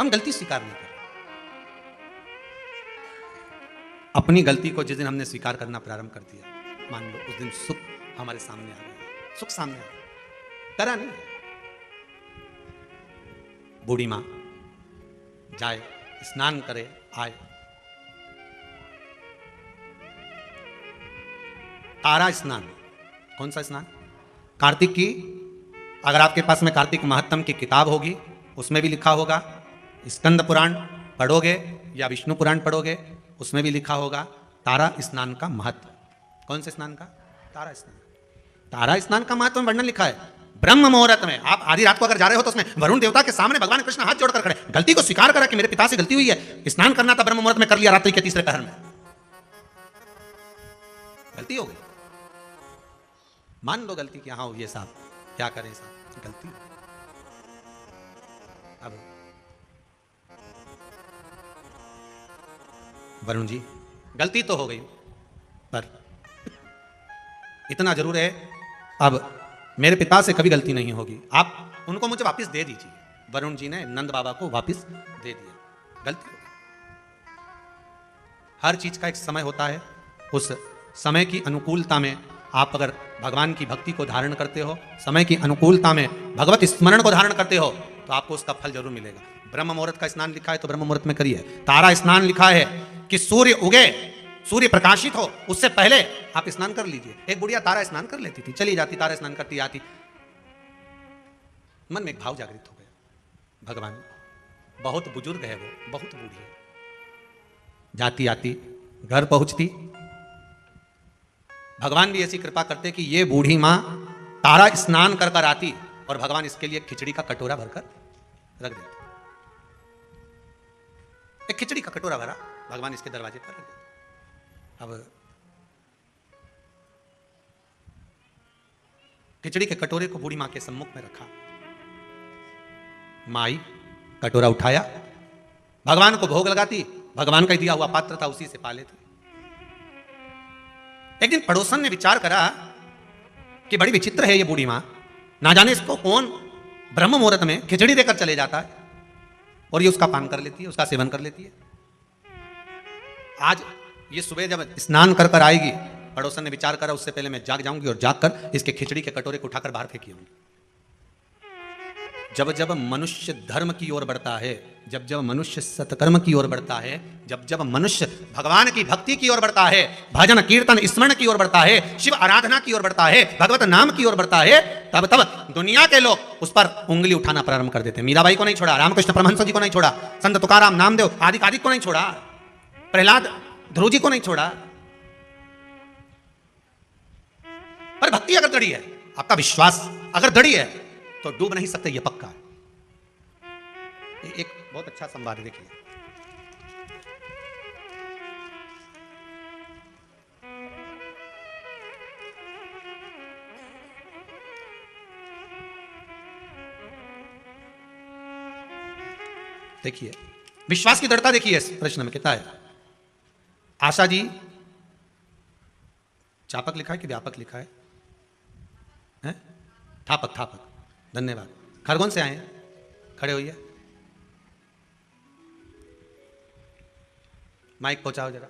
S1: हम गलती स्वीकार नहीं करते। अपनी गलती को जिस दिन हमने स्वीकार करना प्रारंभ कर दिया, मान लो उस दिन सुख हमारे सामने आ गया, सुख सामने आ गया, करा नहीं। बूढ़ी मां जाए, स्नान करे, आए, तारा स्नान। कौन सा स्नान? कार्तिक की, अगर आपके पास में कार्तिक महात्म की किताब होगी, उसमें भी लिखा होगा, स्कंद पुराण पढ़ोगे या विष्णु पुराण पढ़ोगे, उसमें भी लिखा होगा तारा स्नान का महत्व। कौन से स्नान का? तारा स्नान। तारा स्नान का महत्व में वर्णन लिखा है ब्रह्म मुहूर्त में। आप आधी रात को अगर जा रहे हो तो उसमें वरुण देवता के सामने भगवान कृष्ण हाथ जोड़कर खड़े, गलती को स्वीकार करा कि मेरे पिता से गलती हुई है, स्नान करना था ब्रह्म मुहूर्त में, कर लिया रात्रि के तीसरे पहर में, गलती हो गई, मान लो गलती की, हाँ ये साहब क्या करें साहब, गलती। अब वरुण जी गलती तो हो गई, पर इतना जरूर है, अब मेरे पिता से कभी गलती नहीं होगी, आप उनको मुझे वापस दे दीजिए। वरुण जी ने नंद बाबा को वापस दे दिया। गलती हो गई। हर चीज का एक समय होता है, उस समय की अनुकूलता में आप अगर भगवान की भक्ति को धारण करते हो, समय की अनुकूलता में भगवत स्मरण को धारण करते हो, तो आपको उसका फल जरूर मिलेगा। ब्रह्म मुहूर्त का स्नान लिखा है तो ब्रह्म मुहूर्त में करिए। तारा स्नान लिखा है कि सूर्य उगे, सूर्य प्रकाशित हो, उससे पहले आप स्नान कर लीजिए। एक बुढ़िया तारा स्नान कर लेती थी, चली जाती, तारा स्नान करती आती, मन में एक भाव जागृत हो गया, भगवान बहुत बुजुर्ग है, वो बहुत बूढ़ी है। जाती आती घर पहुंचती, भगवान भी ऐसी कृपा करते कि ये बूढ़ी मां तारा स्नान कर कर आती और भगवान इसके लिए खिचड़ी का कटोरा भरकर रख देते। एक खिचड़ी का कटोरा भरा, भगवान इसके दरवाजे पर रख देते। अब खिचड़ी के कटोरे को बूढ़ी मां के सम्मुख में रखा, माई कटोरा उठाया, भगवान को भोग लगाती, भगवान का दिया हुआ पात्र था उसी से पा लेती। एक दिन पड़ोसन ने विचार करा कि बड़ी विचित्र है ये बूढ़ी मां, ना जाने इसको कौन ब्रह्म मुहूर्त में खिचड़ी देकर चले जाता है और ये उसका पान कर लेती है, उसका सेवन कर लेती है। आज ये सुबह जब स्नान कर कर आएगी, पड़ोसन ने विचार करा उससे पहले मैं जाग जाऊंगी और जागकर इसके खिचड़ी के कटोरे को उठाकर बाहर फेंकी आऊंगी। जब जब मनुष्य धर्म की ओर बढ़ता है, जब जब मनुष्य सत्कर्म की ओर बढ़ता है, जब जब मनुष्य भगवान की भक्ति की ओर बढ़ता है, भजन कीर्तन स्मरण की ओर बढ़ता है, शिव आराधना की ओर बढ़ता है, भगवत नाम की ओर बढ़ता है, तब तब दुनिया के लोग उस पर उंगली उठाना प्रारंभ कर देते हैं। मीराबाई को नहीं छोड़ा, रामकृष्ण परमहंस जी को नहीं छोड़ा, संत तुकाराम, नामदेव आदि आदि को नहीं छोड़ा, प्रहलाद ध्रुव जी को नहीं छोड़ा। पर भक्ति अगर दृढ़ है, आपका विश्वास अगर दृढ़ है, तो डूब नहीं सकते, ये पक्का है। एक बहुत अच्छा संवाद देखिए। देखिए विश्वास की दृढ़ता देखिए इस प्रश्न में कितना है। आशा जी, चापक लिखा है कि व्यापक लिखा है? थापक, थापक, धन्यवाद। खरगोन से आए हैं, खड़े होइए, माइक पहुंचाओ जरा।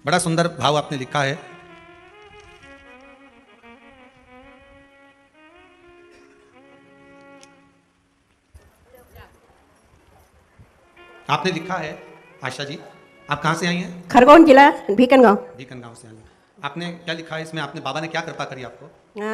S1: बड़ा सुंदर भाव आपने लिखा है। आपने लिखा है, आशा जी, आप कहां से आई हैं?
S2: खरगोन जिला भीकनगांव।
S1: भीकनगांव से आई हैं। आपने क्या लिखा है इसमें? आपने बाबा ने क्या कृपा करी आपको?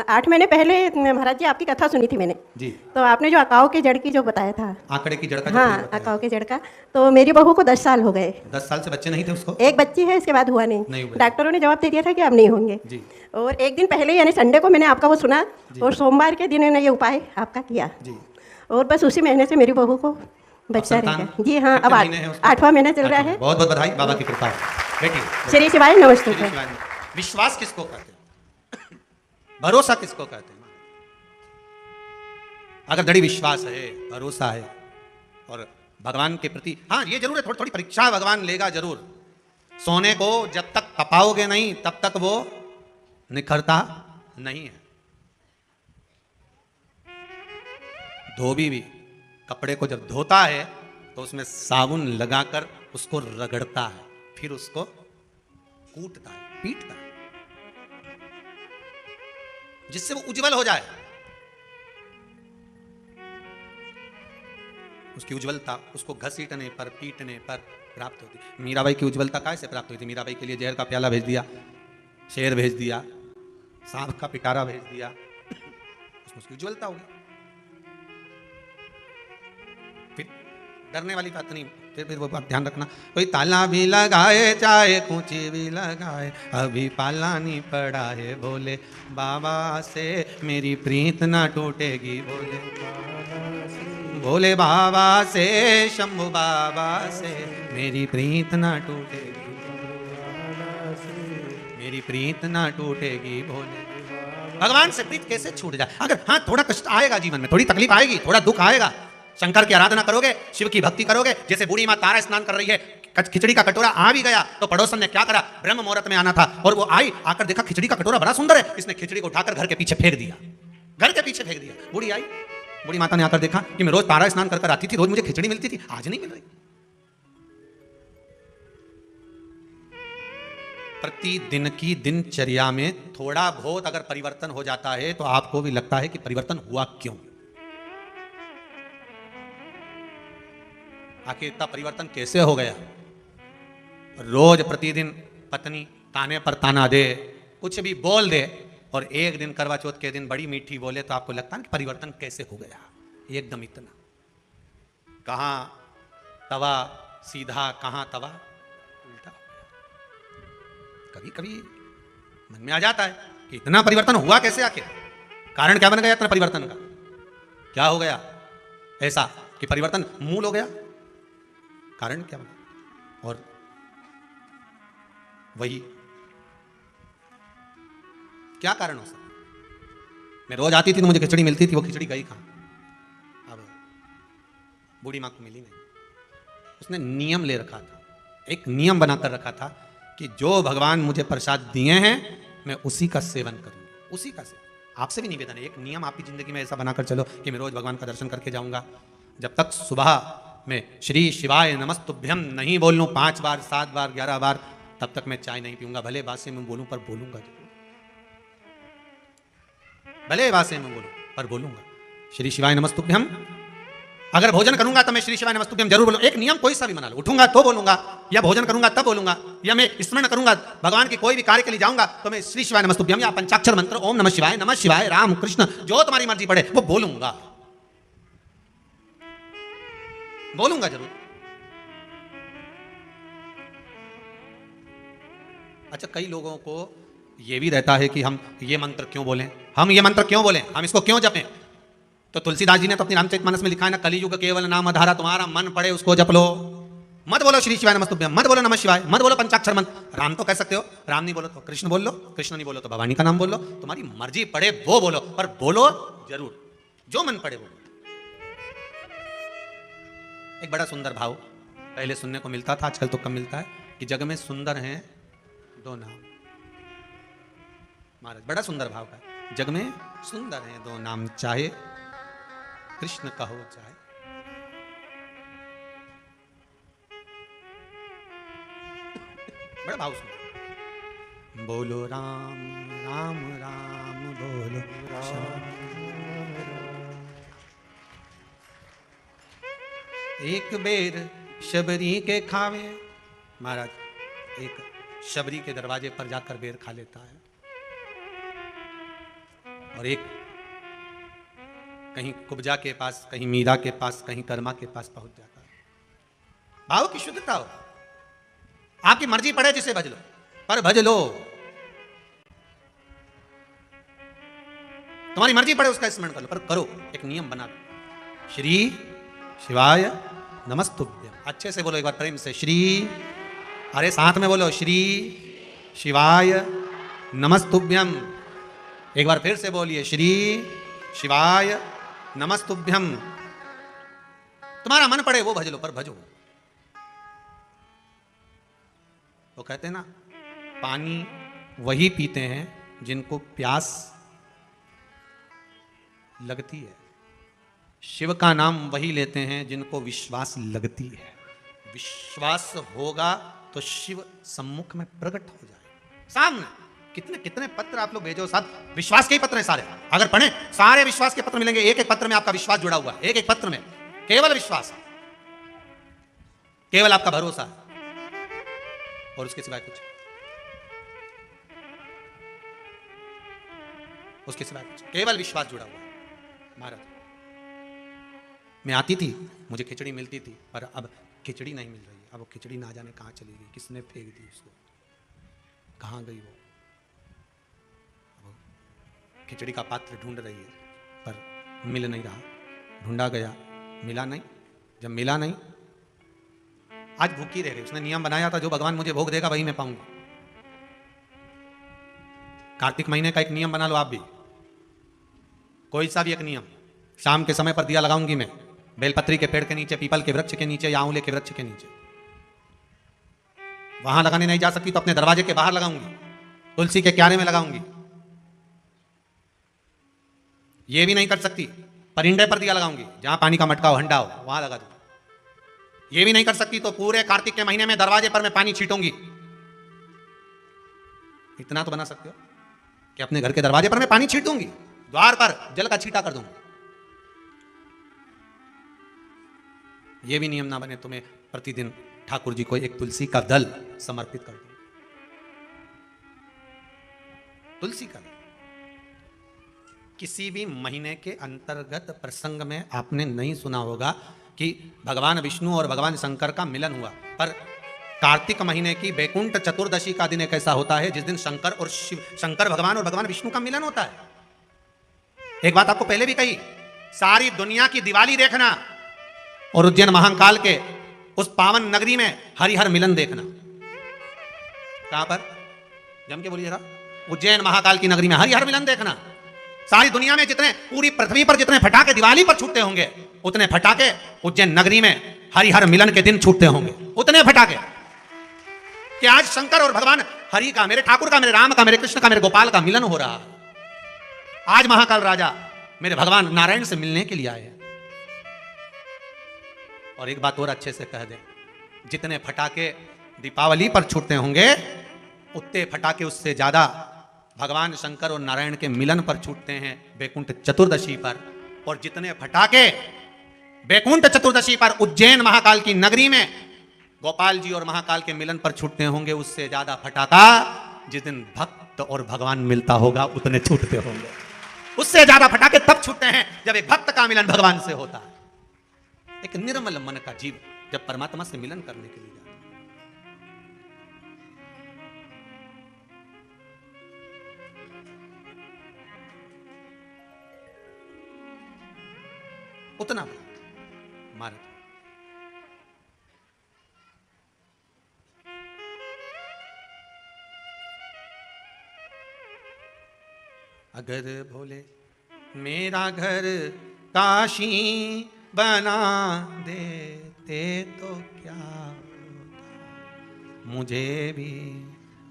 S2: 8 महीने पहले महाराज जी आपकी कथा सुनी थी मैंने
S1: जी।
S2: तो आपने जो अकाव के जड़ की जो बताया था,
S1: आंकड़े की जड़ का,
S2: हाँ अकाव के जड़ का, तो मेरी बहू को 10 साल हो गए।
S1: 10 साल से बच्चे नहीं थे उसको?
S2: एक बच्ची है, इसके बाद हुआ नहीं
S1: हुआ।
S2: डॉक्टरों ने जवाब दे दिया था कि अब नहीं होंगे
S1: जी।
S2: और एक दिन पहले यानी संडे को मैंने आपका वो सुना और सोमवार के दिन मैंने ये उपाय आपका किया
S1: जी।
S2: और बस उसी महीने से मेरी बहू को बच्चा रह गया। जी हाँ, अब 8वां महीना चल रहा है।
S1: बहुत बहुत बधाई, बाबा की कृपा है। बेटी
S2: श्री शिवाय नमस्ते।
S1: विश्वास किसको कहते हैं? भरोसा किसको कहते हैं? अगर दृढ़ विश्वास है, भरोसा है और भगवान के प्रति, हाँ ये जरूर है, थोड़ी थोड़ी परीक्षा भगवान लेगा जरूर। सोने को जब तक तपाओगे नहीं तब तक वो निखरता नहीं है। धोबी भी कपड़े को जब धोता है तो उसमें साबुन लगाकर उसको रगड़ता है, फिर उसको कूटता है, पीटता है, जिससे वो उज्जवल हो जाए। उसकी उज्जवलता उसको घसीटने पर, पीटने पर प्राप्त होती। मीराबाई की उज्जवलता कैसे प्राप्त हुई थी? मीराबाई के लिए जहर का प्याला भेज दिया, शेर भेज दिया, सांप का पिटारा भेज दिया, उसमें उसकी उज्जवलता होगी। फिर डरने वाली बात नहीं, फिर वो बात ध्यान रखना, कोई ताला भी लगाए चाहे कूची भी लगाए, अभी पाला नहीं पड़ा है, बोले बाबा से मेरी प्रीत ना टूटेगी, बोले बाबा से, शंभू बाबा से मेरी प्रीत ना टूटेगी, मेरी प्रीत ना टूटेगी, बोले। भगवान से प्रीत कैसे छूट जाए? अगर हाँ थोड़ा कष्ट आएगा जीवन में, थोड़ी तकलीफ आएगी, थोड़ा दुख आएगा, शंकर की आराधना करोगे, शिव की भक्ति करोगे, जैसे बूढ़ी मां तारा स्नान कर रही है, खिचड़ी का कटोरा आ भी गया तो पड़ोसन ने क्या करा, ब्रह्म मुहूर्त में आना था और वो आई, आकर देखा खिचड़ी का कटोरा बड़ा सुंदर है, इसने खिचड़ी को उठाकर घर के पीछे फेंक दिया, घर के पीछे फेंक दिया। बूढ़ी आई, बूढ़ी माता ने आकर देखा कि मैं रोज तारा स्नान कर आती थी, रोज मुझे खिचड़ी मिलती थी, आज नहीं मिल रही। प्रतिदिन की दिनचर्या में थोड़ा बहुत अगर परिवर्तन हो जाता है तो आपको भी लगता है कि परिवर्तन हुआ क्यों, आखिर इतना परिवर्तन कैसे हो गया। रोज प्रतिदिन पत्नी ताने पर ताना दे, कुछ भी बोल दे और एक दिन करवा चौथ के दिन बड़ी मीठी बोले तो आपको लगता है कि परिवर्तन कैसे हो गया, एकदम इतना। कहां तवा सीधा, कहां तवा उल्टा। कभी कभी मन में आ जाता है कि इतना परिवर्तन हुआ कैसे, आखिर कारण क्या बन गया इतना परिवर्तन का, क्या हो गया ऐसा कि परिवर्तन मूल हो गया, कारण क्या बना। और वही क्या कारण हो सकता, मैं रोज आती थी तो मुझे खिचड़ी मिलती थी, वो खिचड़ी गई कहां, अब बूढ़ी मां को मिली नहीं। उसने नियम ले रखा था, एक नियम बनाकर रखा था कि जो भगवान मुझे प्रसाद दिए हैं मैं उसी का सेवन करूंगा, उसी का सेवन। आपसे भी निवेदन है, एक नियम आपकी जिंदगी में ऐसा बनाकर चलो कि मैं रोज भगवान का दर्शन करके जाऊंगा। जब तक सुबह में श्री शिवाय नमस्तुभ्यम नहीं बोल लूं 5 बार 7 बार 11 बार, तब तक मैं चाय नहीं पीऊंगा। भले बात से मैं बोलूं पर बोलूंगा जरूर, भले बात से मैं बोलूं पर बोलूंगा श्री शिवाय नमस्तुभ्यम। अगर भोजन करूंगा तो मैं श्री शिवाय नमस्तुभ्यम जरूर बोलूं। एक नियम कोई सा भी बना लो, उठूंगा तो बोलूंगा, या भोजन करूंगा तब बोलूंगा, या मैं स्मरण करूंगा भगवान के कोई भी कार्य के लिए जाऊंगा तो मैं श्री शिवाय नमस्तुभ्यम या पंचाक्षर मंत्र ओम नमः शिवाय राम कृष्ण जो तुम्हारी मर्जी पड़े वो बोलूंगा, बोलूंगा जरूर। अच्छा, कई लोगों को यह भी रहता है कि हम ये मंत्र क्यों बोलें, हम ये मंत्र क्यों बोलें, हम इसको क्यों जपें। तो तुलसीदास जी ने तो अपनी रामचरितमानस में लिखा है ना, कलियुग केवल नाम आधारा, तुम्हारा मन पड़े उसको जप लो, मत बोलो श्री शिवाय नमस्तुभ्यम, मत बोलो नमः शिवाय, मत बोलो पंचाक्षर मंत्र। राम तो कह सकते हो, राम नहीं बोलो तो कृष्ण बोल लो, कृष्ण नहीं बोलो तो भवानी का नाम बोल लो, तुम्हारी मर्जी पड़े वो बोलो, पर बोलो जरूर, जो मन पड़े वो। एक बड़ा सुंदर भाव पहले सुनने को मिलता था, आजकल तो कम मिलता है, कि जग में सुंदर हैं 2 नाम। महाराज बड़ा सुंदर भाव का, जग में सुंदर हैं 2 नाम, चाहे कृष्ण कहो चाहे। बड़ा भाव सुन, बोलो राम राम राम बोलो राम। एक बेर शबरी के खावे, महाराज एक शबरी के दरवाजे पर जाकर बेर खा लेता है, और एक कहीं कुब्जा के पास, कहीं मीरा के पास, कहीं कर्मा के पास पहुंच जाता है। भाव की शुद्धता हो, आपकी मर्जी पड़े जिसे भज लो, पर भज लो, तुम्हारी मर्जी पड़े उसका स्मरण कर लो, पर करो, एक नियम बना लो। श्री शिवाय नमस्तुभ्यम, अच्छे से बोलो एक बार प्रेम से, श्री, अरे साथ में बोलो, श्री शिवाय नमस्तुभ्यम। एक बार फिर से बोलिए, श्री शिवाय नमस्तुभ्यम। तुम्हारा मन पड़े वो भज लो, पर भजो। वो कहते हैं ना, पानी वही पीते हैं जिनको प्यास लगती है, शिव का नाम वही लेते हैं जिनको विश्वास लगती है। विश्वास होगा तो शिव सम्मुख में प्रकट हो जाए सामने। कितने कितने पत्र आप लोग भेजो साहब, विश्वास के ही पत्र हैं सारे, अगर पढ़ें सारे विश्वास के पत्र मिलेंगे, एक एक पत्र में आपका विश्वास जुड़ा हुआ है, एक एक पत्र में केवल विश्वास, केवल आपका भरोसा और उसके सिवाय कुछ, उसके सिवाय कुछ, केवल विश्वास जुड़ा हुआ है। महाराज मैं आती थी, मुझे खिचड़ी मिलती थी, पर अब खिचड़ी नहीं मिल रही है। अब वो खिचड़ी ना जाने कहाँ चली गई, किसने फेंक दी उसको, कहाँ गई वो। खिचड़ी का पात्र ढूंढ रही है पर मिल नहीं रहा, ढूंढा गया मिला नहीं, जब मिला नहीं आज भूखी रह रही। उसने नियम बनाया था, जो भगवान मुझे भोग देगा वही मैं पाऊंगा। कार्तिक महीने का एक नियम बना लो आप भी, कोई सा भी एक नियम, शाम के समय पर दिया लगाऊंगी मैं बेलपत्री के पेड़ के नीचे, पीपल के वृक्ष के नीचे या आंवले के वृक्ष के नीचे, वहां लगाने नहीं जा सकती तो अपने दरवाजे के बाहर लगाऊंगी, तुलसी के क्यारे में लगाऊंगी। ये भी नहीं कर सकती, परिंदे पर दिया लगाऊंगी, जहां पानी का मटका हो, हंडा हो, वहां लगा दूंगी। ये भी नहीं कर सकती तो पूरे कार्तिक के महीने में दरवाजे पर मैं पानी छीटूंगी। इतना तो बना सकते हो कि अपने घर के दरवाजे पर मैं पानी छीट दूंगी, द्वार पर जल का छीटा कर दूंगी। यह भी नियम ना बने तो मैं प्रतिदिन ठाकुर जी को एक तुलसी का दल समर्पित कर दूं। तुलसी का दल किसी भी महीने के अंतर्गत प्रसंग में आपने नहीं सुना होगा कि भगवान विष्णु और भगवान शंकर का मिलन हुआ, पर कार्तिक महीने की बैकुंठ चतुर्दशी का दिन एक ऐसा होता है जिस दिन शंकर और शिव, शंकर भगवान और भगवान विष्णु का मिलन होता है। एक बात आपको पहले भी कही, सारी दुनिया की दिवाली देखना और उज्जैन महाकाल के उस पावन नगरी में हरिहर मिलन देखना। कहां पर? जम के बोलिए जरा। उज्जैन महाकाल की नगरी में हरिहर मिलन देखना। सारी दुनिया में जितने, पूरी पृथ्वी पर जितने फटाके दिवाली पर छूटते होंगे, उतने फटाके उज्जैन नगरी में हरिहर मिलन के दिन छूटते होंगे। उतने फटाके कि आज शंकर और भगवान हरि का, मेरे ठाकुर का, मेरे राम का, मेरे कृष्ण का, मेरे गोपाल का मिलन हो रहा है। आज महाकाल राजा मेरे भगवान नारायण से मिलने के लिए आए हैं। और एक बात और अच्छे से कह दें, जितने फटाके दीपावली पर छूटते होंगे, उतने फटाके उससे ज्यादा भगवान शंकर और नारायण के मिलन पर छूटते हैं बैकुंठ चतुर्दशी पर। और जितने फटाके बैकुंठ चतुर्दशी पर उज्जैन महाकाल की नगरी में गोपाल जी और महाकाल के मिलन पर छूटते होंगे, उससे ज्यादा फटाका जिस दिन भक्त और भगवान मिलता होगा उतने छूटते होंगे। उससे ज्यादा फटाके तब छूटते हैं जब एक भक्त का मिलन भगवान से होता है। एक निर्मल मन का जीव जब परमात्मा से मिलन करने के लिए जाता है, उतना मारे। अगर भोले मेरा घर काशी बना देते तो क्या होता, मुझे भी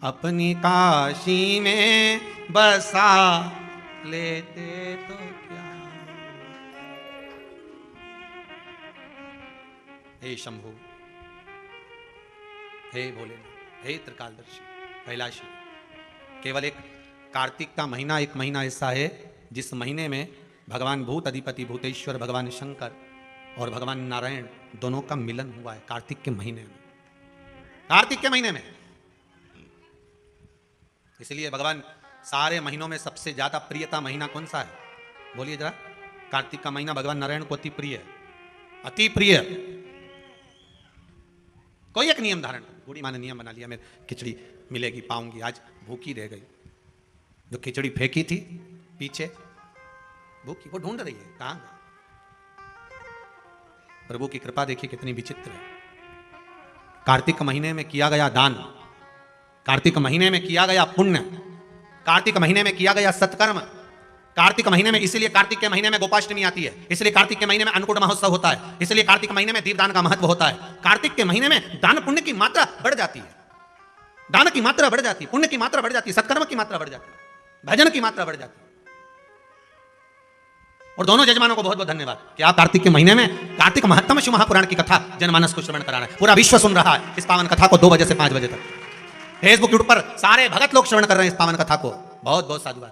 S1: अपनी काशी में बसा लेते तो क्या। हे शंभु, हे भोलेनाथ, हे त्रिकालदर्शी, कैलाशी, केवल एक कार्तिक का महीना, एक महीना ऐसा है जिस महीने में भगवान भूत अधिपति भूतेश्वर भगवान शंकर और भगवान नारायण दोनों का मिलन हुआ है कार्तिक के महीने में। कार्तिक के महीने में इसलिए भगवान सारे महीनों में सबसे ज्यादा प्रियता महीना कौन सा है? बोलिए जरा। कार्तिक का महीना भगवान नारायण को अति प्रिय है, अति प्रिय। कोई एक नियम धारण, बूढ़ी माँ ने नियम बना लिया, मैं खिचड़ी मिलेगी पाऊंगी, आज भूखी रह गई। जो खिचड़ी फेंकी थी पीछे भूखी, वो ढूंढ रही है कहां गई। प्रभु की कृपा देखिए कितनी विचित्र है। कार्तिक महीने में किया गया दान, कार्तिक महीने में किया गया पुण्य, कार्तिक महीने में किया गया सत्कर्म, कार्तिक महीने में, इसीलिए कार्तिक के महीने में गोपाष्टमी आती है, इसलिए कार्तिक के महीने में अन्नकूट महोत्सव होता है, इसलिए कार्तिक महीने में दीपदान का महत्व होता है। कार्तिक के महीने में दान पुण्य की मात्रा बढ़ जाती है, दान की मात्रा बढ़ जाती है, पुण्य की मात्रा बढ़ जाती है, सत्कर्म की मात्रा बढ़ जाती है, भजन की मात्रा बढ़ जाती है। और दोनों यजमानों को बहुत बहुत धन्यवाद कि आप कार्तिक के महीने में कार्तिक महत्तम शिव महापुराण की कथा जनमानस को श्रवण करा रहे हैं। पूरा विश्व सुन रहा है इस पावन कथा को 2 बजे से 5 बजे तक। फेसबुक यूट्यूब पर सारे भगत लोग श्रवण कर रहे हैं इस पावन कथा को। बहुत बहुत साधुवाद।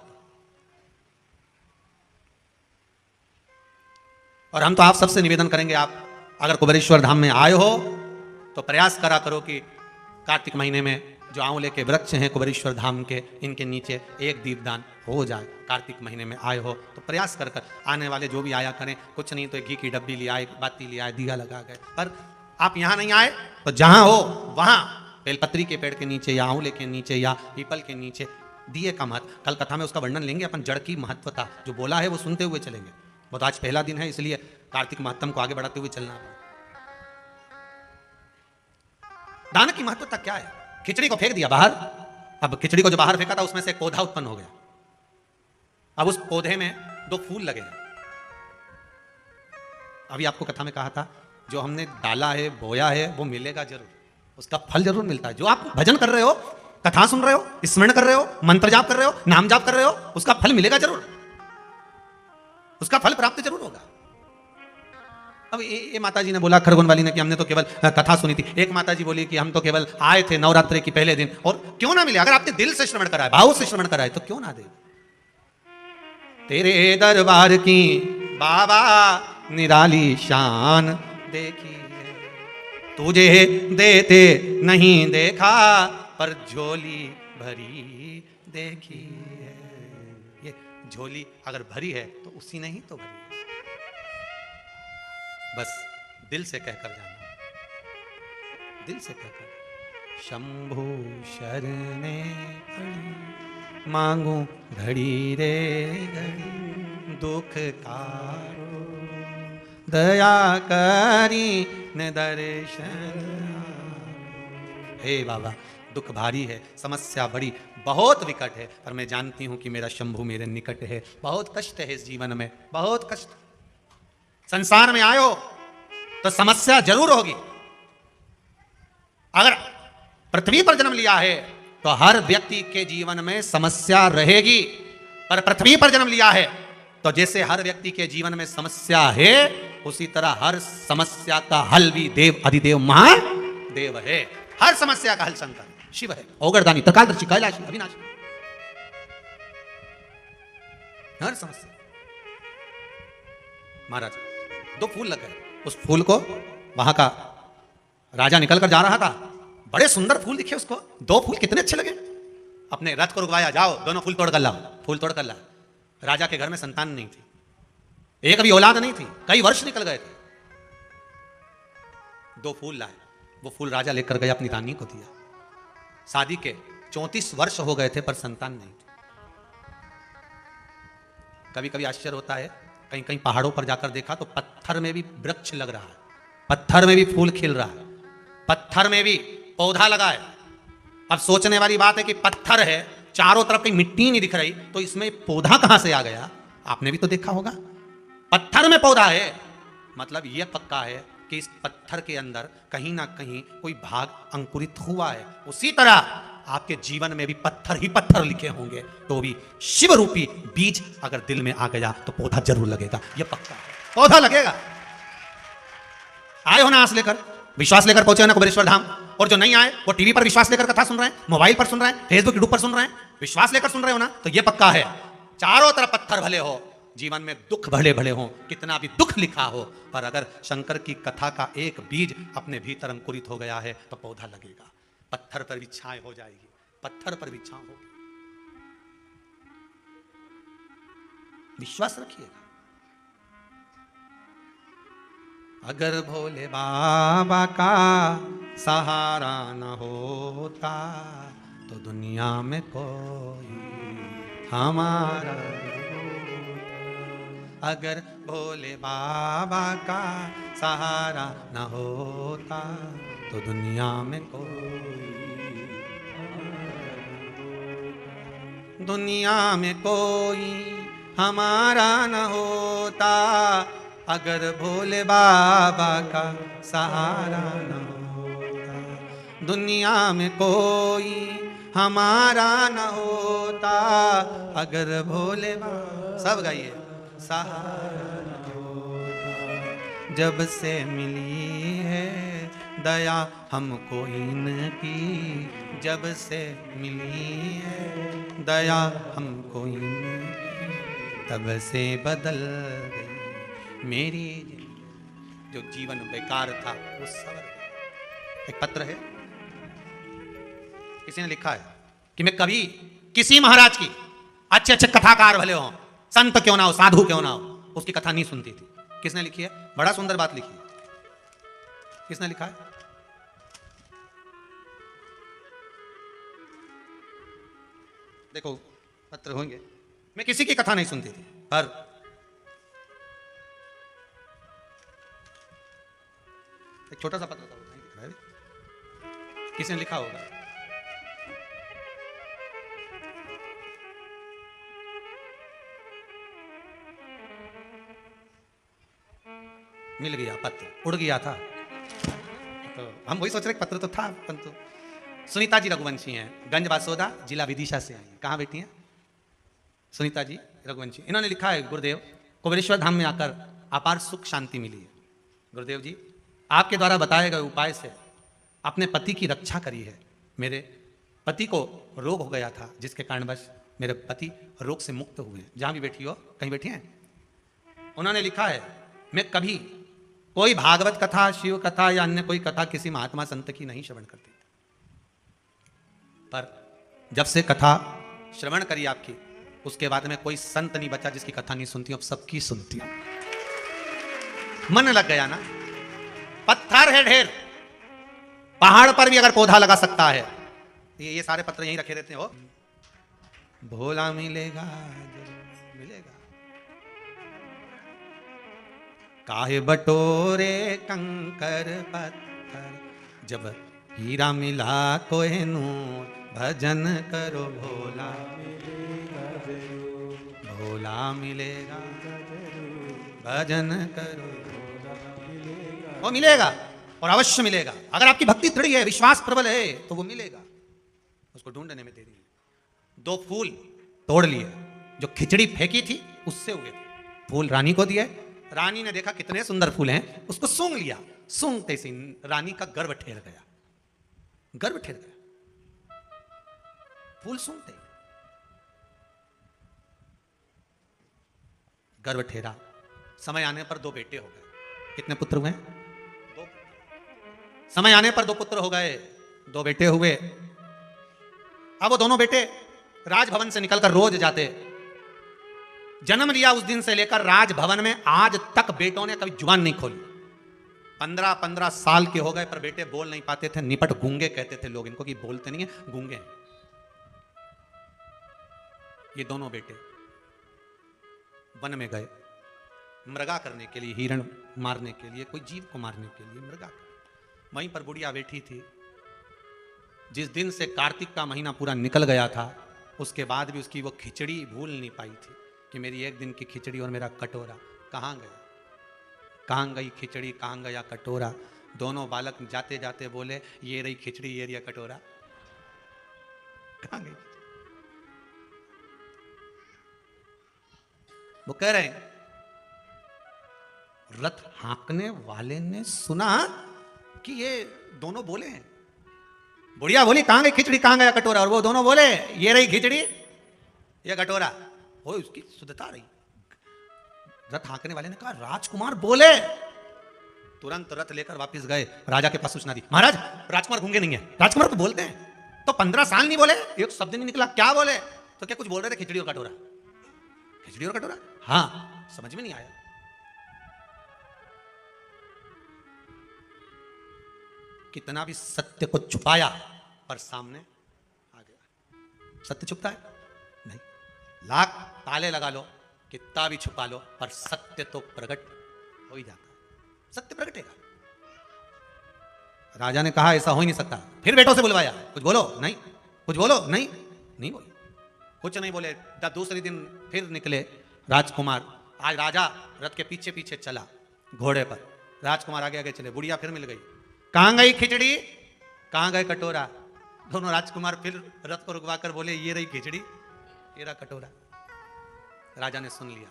S1: और हम तो आप सबसे निवेदन करेंगे, आप अगर कुबेरेश्वर धाम में आए हो तो प्रयास करा करो कि कार्तिक महीने में जो आंवले के वृक्ष हैं कुबेरेश्वर धाम के, इनके नीचे एक दीपदान हो जाए। कार्तिक महीने में आए हो तो प्रयास कर कर आने वाले जो भी आया करें, कुछ नहीं तो एक घी की डब्बी ले आए, बाती ले आए, दिया लगा गए। पर आप यहाँ नहीं आए तो जहां हो वहां बेलपत्री के पेड़ के नीचे या आंवले के नीचे या पीपल के नीचे दिए का महत्व, कल कथा में उसका वर्णन लेंगे अपन। जड़ की महत्वता जो बोला है वो सुनते हुए चलेंगे। बहुत आज पहला दिन है इसलिए कार्तिक महत्तम को आगे बढ़ाते हुए चलना। दान की महत्वता क्या है? खिचड़ी को फेंक दिया बाहर, अब खिचड़ी को जो बाहर फेंका था उसमें से एक पौधा उत्पन्न हो गया। अब उस पौधे में 2 फूल लगे। अभी आपको कथा में कहा था जो हमने डाला है, बोया है, वो मिलेगा जरूर, उसका फल जरूर मिलता है। जो आप भजन कर रहे हो, कथा सुन रहे हो, स्मरण कर रहे हो, मंत्र जाप कर रहे हो, नाम जाप कर रहे हो, उसका फल मिलेगा जरूर, उसका फल प्राप्त जरूर होगा। अब ये माता जी ने बोला खरगोन वाली ने कि हमने तो केवल कथा सुनी थी। एक माता जी बोली कि हम तो केवल आए थे नवरात्रि की पहले दिन, और क्यों ना मिले? अगर आपने दिल से श्रवण कराए, भाव से श्रवण कराए, तो क्यों ना दे? तेरे दरबार की बाबा निराली शान देखी है, तुझे देते नहीं देखा, पर झोली भरी देखी है। ये झोली अगर भरी है तो उसी ने ही तो भरी है। बस दिल से कहकर जाना, दिल से कहकर, शंभु शरणे पड़ी, मांगू घड़ी रे घड़ी, दुख कारो दया करी न दर्शन। हे बाबा, दुख भारी है, समस्या बड़ी बहुत विकट है, पर मैं जानती हूं कि मेरा शंभु मेरे निकट है। बहुत कष्ट है इस जीवन में, बहुत कष्ट। संसार में आयो तो समस्या जरूर होगी। अगर पृथ्वी पर जन्म लिया है तो हर व्यक्ति के जीवन में समस्या रहेगी, पर पृथ्वी पर जन्म लिया है तो जैसे हर व्यक्ति के जीवन में समस्या है, उसी तरह हर समस्या का हल भी देव अधिदेव महादेव है। हर समस्या का हल शंकर शिव है, ओगरदानी, त्रिकालदर्शी, कैलाशी, अविनाशी। हर समस्या। महाराज, 2 फूल लग गए, उस फूल को वहां का राजा निकल कर जा रहा था, बड़े सुंदर फूल दिखे उसको, 2 फूल कितने अच्छे लगे। अपने रथ को रुकवाया, जाओ दोनों फूल तोड़ कर लाओ। फूल तोड़ कर लाओ। राजा के घर में संतान नहीं थी, एक भी औलाद नहीं थी, कई वर्ष निकल गए थे। 2 फूल लाए, वो फूल राजा लेकर गया, अपनी रानी को दिया। शादी के 34 वर्ष हो गए थे, पर संतान नहीं थी। कभी कभी आश्चर्य होता है, कहीं कहीं पहाड़ों पर जाकर देखा तो पत्थर में भी वृक्ष लग रहा है, पत्थर में भी फूल खिल रहा है, पत्थर में भी पौधा लगा है। अब सोचने वाली बात है कि पत्थर है, चारों तरफ कहीं मिट्टी नहीं दिख रही, तो इसमें पौधा कहां से आ गया? आपने भी तो देखा होगा, पत्थर में पौधा है, मतलब यह पक्का है कि इस पत्थर के अंदर कहीं ना कहीं कोई भाग अंकुरित हुआ है। उसी तरह आपके जीवन में भी पत्थर ही पत्थर लिखे होंगे, तो भी शिव रूपी बीज अगर दिल में आ गया तो पौधा जरूर लगेगा, यह पक्का है, पौधा लगेगा। आए हो ना आस लेकर, विश्वास लेकर पहुंचे हो ना कुबेरेश्वर धाम, और जो नहीं आए वो टीवी पर विश्वास लेकर कथा सुन रहे हैं, मोबाइल पर सुन रहे हैं, फेसबुक यूट्यूब पर सुन रहे हैं, विश्वास लेकर सुन रहे हो ना, तो यह पक्का है चारों तरफ पत्थर भले हो, जीवन में दुख भले भले हो, कितना भी दुख लिखा हो, पर अगर शंकर की कथा का एक बीज अपने भीतर अंकुरित हो गया है तो पौधा लगेगा। पत्थर पर भी छाए हो जाएगी, पत्थर पर भी छां होगी। विश्वास रखिएगा। अगर भोले बाबा का सहारा न होता तो दुनिया में कोई हमारा। अगर भोले बाबा का सहारा न होता तो दुनिया में कोई, दुनिया में कोई हमारा न होता। अगर भोले बाबा का सहारा न होता, दुनिया में कोई हमारा न होता। अगर भोले बाबा, सब गाइए, सहारा न होता। जब से मिली है दया हमको इनकी, जब से मिली है दया हमको इनकी, तब से बदल गई मेरी। जो जीवन बेकार था वो सवर गया। एक पत्र है, किसी ने लिखा है कि मैं कभी किसी महाराज की, अच्छे अच्छे कथाकार भले हो, संत क्यों ना हो, साधु क्यों ना हो, उसकी कथा नहीं सुनती थी। किसने लिखी है? बड़ा सुंदर बात लिखी है। किसने लिखा है? देखो पत्र होंगे। मैं किसी की कथा नहीं सुनती थी, पर एक छोटा सा पत्र था, किसी ने लिखा होगा, मिल गया पत्र, उड़ गया था तो तो हम वही सोच रहे पत्र तो था, परंतु सुनीता जी रघुवंशी हैं, गंज बासोदा, जिला विदिशा से आई हैं। कहाँ बैठी हैं? सुनीता जी रघुवंशी। इन्होंने लिखा है, गुरुदेव कुबेरेश्वर धाम में आकर अपार सुख शांति मिली है। गुरुदेव जी, आपके द्वारा बताए गए उपाय से अपने पति की रक्षा करी है। मेरे पति को रोग हो गया था, जिसके कारणवश मेरे पति रोग से मुक्त हुए हैं। जहाँ भी बैठी हो, कहीं बैठी हैं, उन्होंने लिखा है, मैं कभी कोई भागवत कथा, शिव कथा या अन्य कोई कथा किसी महात्मा संत की नहीं श्रवण करती, पर जब से कथा श्रवण करी आपकी, उसके बाद में कोई संत नहीं बचा जिसकी कथा नहीं सुनती, अब सबकी सुनती हूं। मन लग गया ना। पत्थर है ढेर, पहाड़ पर भी अगर पौधा लगा सकता है। ये सारे पत्र यहीं रखे रहते हो। भोला मिलेगा, जरूर मिलेगा। काहे बटोरे कंकर पत्थर, जब हीरा मिला कोहिनूर, भजन करो भोला मिलेगा जरूर, भोला मिलेगा जरूर, भजन करो भोला मिलेगा। वो मिलेगा और अवश्य मिलेगा। अगर आपकी भक्ति दृढ़ है, विश्वास प्रबल है, तो वो मिलेगा। उसको ढूंढने में देरी है। 2 फूल तोड़ लिए, जो खिचड़ी फेंकी थी उससे हुए थे। फूल रानी को दिए, रानी ने देखा कितने सुंदर फूल हैं, उसको सूंघ लिया। सूंघते से रानी का गर्व ठेर गया, गर्व ठेर गया। फूल सूंघते गर्व ठेरा। समय आने पर 2 बेटे हो गए। कितने पुत्र हुए? 2। समय आने पर 2 पुत्र हो गए, 2 बेटे हुए। अब वो दोनों बेटे राजभवन से निकलकर रोज जाते। जन्म लिया उस दिन से लेकर राजभवन में आज तक बेटों ने कभी जुबान नहीं खोली। 15-15 साल के हो गए, पर बेटे बोल नहीं पाते थे। निपट गूंगे कहते थे लोग इनको, कि बोलते नहीं है, गूंगे हैं। ये दोनों बेटे वन में गए मृगा करने के लिए, हिरण मारने के लिए, कोई जीव को मारने के लिए मृगा। वहीं पर बुढ़िया बैठी थी। जिस दिन से कार्तिक का महीना पूरा निकल गया था, उसके बाद भी उसकी वो खिचड़ी भूल नहीं पाई थी, कि मेरी एक दिन की खिचड़ी और मेरा कटोरा कहाँ गया, कहाँ गई खिचड़ी, कहाँ गया कटोरा। दोनों बालक जाते जाते बोले, ये रही खिचड़ी, ये रही कटोरा, कहाँ गई? वो कह रहे हैं, रथ हाँकने वाले ने सुना कि ये दोनों बोले हैं। बुढ़िया बोली, कहां गई खिचड़ी, कहां गया कटोरा? और वो दोनों बोले, ये रही खिचड़ी, ये कटोरा। हो उसकी शुद्धता रही। रथ हाँकने वाले ने कहा, राजकुमार बोले। तुरंत रथ लेकर वापस गए, राजा के पास सूचना दी, महाराज राजकुमार गूंगे नहीं है, राजकुमार तो बोलते हैं। तो 15 साल नहीं बोले, एक शब्द नहीं निकला, क्या बोले? तो क्या कुछ बोल रहे थे, खिचड़ी और कटोरा, खिचड़ी और कटोरा। हाँ, समझ में नहीं आया। कितना भी सत्य को छुपाया, पर सामने आ गया। सत्य छुपता है नहीं। लाख ताले लगा लो, कितना भी छुपा लो, पर सत्य तो प्रकट हो ही जाता है। सत्य प्रकटेगा। राजा ने कहा, ऐसा हो ही नहीं सकता। फिर बेटों से बुलवाया, कुछ बोलो, नहीं, कुछ बोलो, नहीं, नहीं बोले, कुछ नहीं बोले। दूसरे दिन फिर निकले राजकुमार। आज राजा रथ के पीछे पीछे चला घोड़े पर, राजकुमार आगे आगे चले। बुढ़िया फिर मिल गई, कहां गई खिचड़ी, कहां गए कटोरा? दोनों राजकुमार फिर रथ को रुकवा कर बोले, ये रही खिचड़ी, ये रहा कटोरा। राजा ने सुन लिया।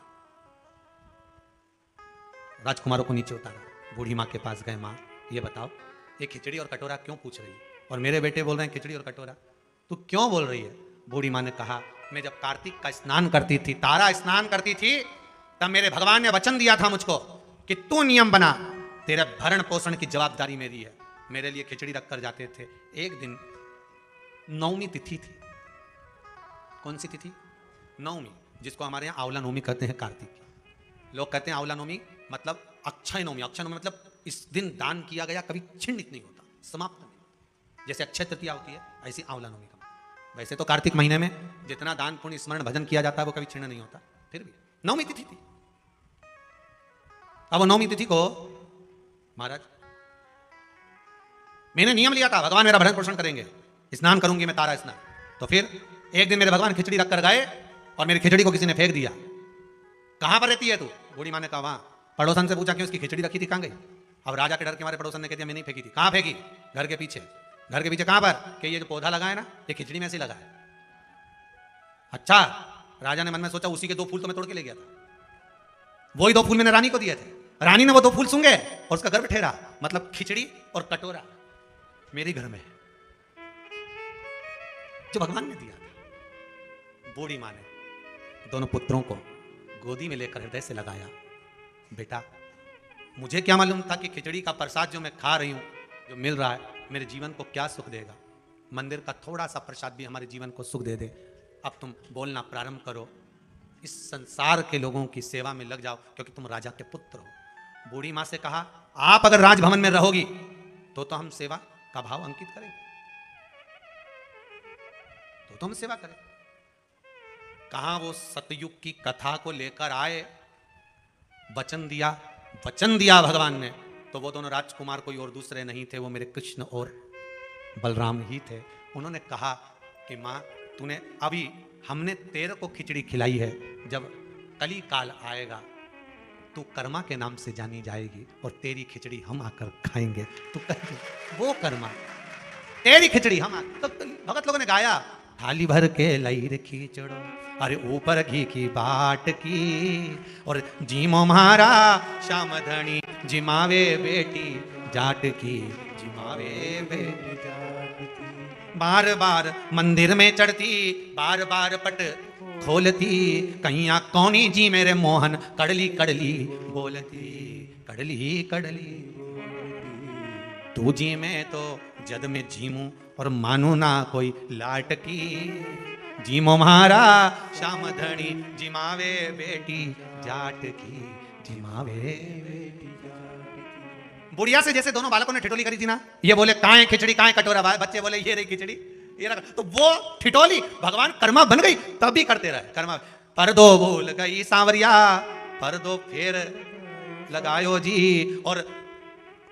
S1: राजकुमारों को नीचे उतारा, बूढ़ी माँ के पास गए। माँ, ये बताओ, ये खिचड़ी और कटोरा क्यों पूछ रही है? और मेरे बेटे बोल रहे हैं खिचड़ी और कटोरा, तू क्यों बोल रही है? बूढ़ी माँ ने कहा, मैं जब कार्तिक का स्नान करती थी, तारा स्नान करती थी, तब मेरे भगवान ने वचन दिया था मुझको कि तू नियम बना, तेरे भरण पोषण की जवाबदारी मेरी है। मेरे लिए खिचड़ी रख कर जाते थे। एक दिन नवमी तिथि थी। कौन सी तिथि? नवमी, जिसको हमारे यहाँ आंवला नवमी कहते हैं। कार्तिक की लोग कहते हैं आंवला नवमी मतलब अक्षय नवमी। अक्षय नवमी मतलब इस दिन दान किया गया कभी छिन्न नहीं होता, समाप्त नहीं होता। जैसे अक्षय तृतीया होती है, ऐसी आंवला नवमी का। वैसे तो कार्तिक महीने में जितना दान पुण्य स्मरण भजन किया जाता है वो कभी छिन्न नहीं होता, फिर भी नवमी तिथि थी। अब नवमी तिथि को महाराज मैंने नियम लिया था, भगवान मेरा भरण पोषण करेंगे, स्नान करूंगी मैं, तारा स्नान। तो फिर एक दिन मेरे भगवान खिचड़ी रख कर गए और मेरी खिचड़ी को किसी ने फेंक दिया। कहां पर रहती है तू? बूढ़ी माँ ने कहा, वहां। पड़ोसन से पूछा कि उसकी खिचड़ी रखी थी, कहां गई? अब राजा के डर के हमारे पड़ोसन ने कह दिया मैं नहीं फेंकी थी। कहाँ फेंकी? घर के पीछे। घर के पीछे कहाँ पर? कि ये जो पौधा लगा है ना, ये खिचड़ी में से लगा है। अच्छा, राजा ने मन में सोचा उसी के 2 फूल तो मैं तोड़ के ले गया था, वही 2 फूल मैंने रानी को दिए थे, रानी ने वो 2 फूल सूंघे और उसका गर्भ ठहरा, मतलब खिचड़ी और कटोरा मेरे घर में है, जो भगवान ने दिया था। बूढ़ी माँ ने दोनों पुत्रों को गोदी में लेकर हृदय से लगाया, बेटा मुझे क्या मालूम था कि खिचड़ी का प्रसाद जो मैं खा रही हूं, जो मिल रहा है, मेरे जीवन को क्या सुख देगा। मंदिर का थोड़ा सा प्रसाद भी हमारे जीवन को सुख दे दे। अब तुम बोलना प्रारंभ करो, इस संसार के लोगों की सेवा में लग जाओ, क्योंकि तुम राजा के पुत्र हो। बूढ़ी माँ से कहा आप अगर राजभवन में रहोगी तो हम सेवा का भाव अंकित करेंगे, तो हम सेवा करें। कहां वो सतयुग की कथा को लेकर आए, वचन दिया भगवान ने, तो वो दोनों राजकुमार कोई और दूसरे नहीं थे, वो मेरे कृष्ण और बलराम ही थे। उन्होंने कहा कि माँ तूने अभी हमने तेरे को खिचड़ी खिलाई है, जब कली काल आएगा तू कर्मा के नाम से जानी जाएगी और तेरी खिचड़ी हम आकर खाएंगे। तू कहेगी वो कर्मा, तेरी खिचड़ी हम आकर। तो भगत लोगों ने गाया थाली भर के लाई रे खिचड़ो, अरे ऊपर घी की बाट की, और जीमो मारा श्याम धनी जिमावे बेटी जाट की, जिमावे बेटी जाट की। बार बार मंदिर में चढ़ती, बार बार पट खोलती, कहिया कौनी जी मेरे मोहन कड़ली कड़ली बोलती, कड़ली कड़ली बोलती। तू जी में तो जद में जीमू और मानू ना कोई लाट की, जीमो मारा श्याम धनी जिमावे बेटी जाट की, जिमावे बेटी जाट की। बुढ़िया से जैसे दोनों बालकों ने ठिठोली करी थी ना, ये बोले कहाँ है खिचड़ी, कहाँ है कटोरा, बच्चे बोले ये रही खिचड़ी, ये रखा। तो वो ठिठोली भगवान कर्मा बन गई, तब भी करते रहे कर्मा। पर दो भूल गई सांवरिया, पर दो फेर लगायो जी, और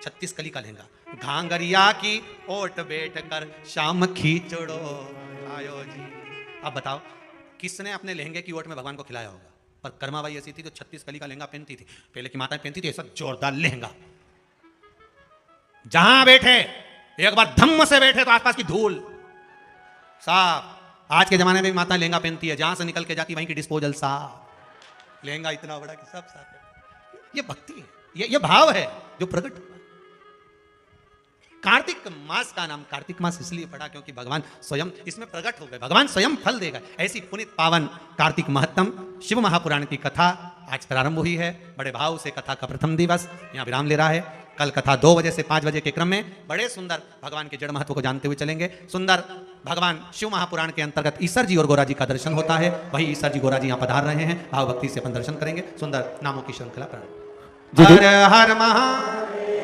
S1: 36 कली का लहंगा, घांगरिया की ओट बैठ कर शाम खींचड़ो आयो जी। अब बताओ किसने अपने लहंगे की ओट में भगवान को खिलाया होगा? पर कर्माबाई ऐसी थी जो 36 कली का लहंगा पहनती थी, पहले की माताएं पहनती थी ऐसा जोरदार लहंगा। जहां बैठे एक बार धम्म से बैठे तो आसपास की धूल साफ। आज के जमाने में भी माताएं लहंगा पहनती है, जहां से निकल के जाती वहीं की डिस्पोजल साफ, लहंगा इतना बड़ा कि सब साफ। ये भक्ति है, ये भाव है जो प्रकट हुआ। कार्तिक मास का नाम कार्तिक मास इसलिए पड़ा क्योंकि भगवान स्वयं इसमें प्रकट हो गए, भगवान स्वयं फल देगा। ऐसी पुनित पावन कार्तिक महत्तम शिव महापुराण की कथा आज प्रारंभ हुई है। बड़े भाव से कथा का प्रथम दिवस यहाँ विराम ले रहा है। कल कथा 2 बजे से 5 बजे के क्रम में बड़े सुंदर भगवान के जड़ महत्व को जानते हुए चलेंगे। सुंदर भगवान शिव महापुराण के अंतर्गत ईश्वर जी और गोरा जी का दर्शन होता है, वही ईश्वर जी गोरा जी यहाँ पधार रहे हैं। भाव भक्ति से अपन दर्शन करेंगे। सुंदर नामों की श्रृंखला प्रारंभ। हर हर महादेव।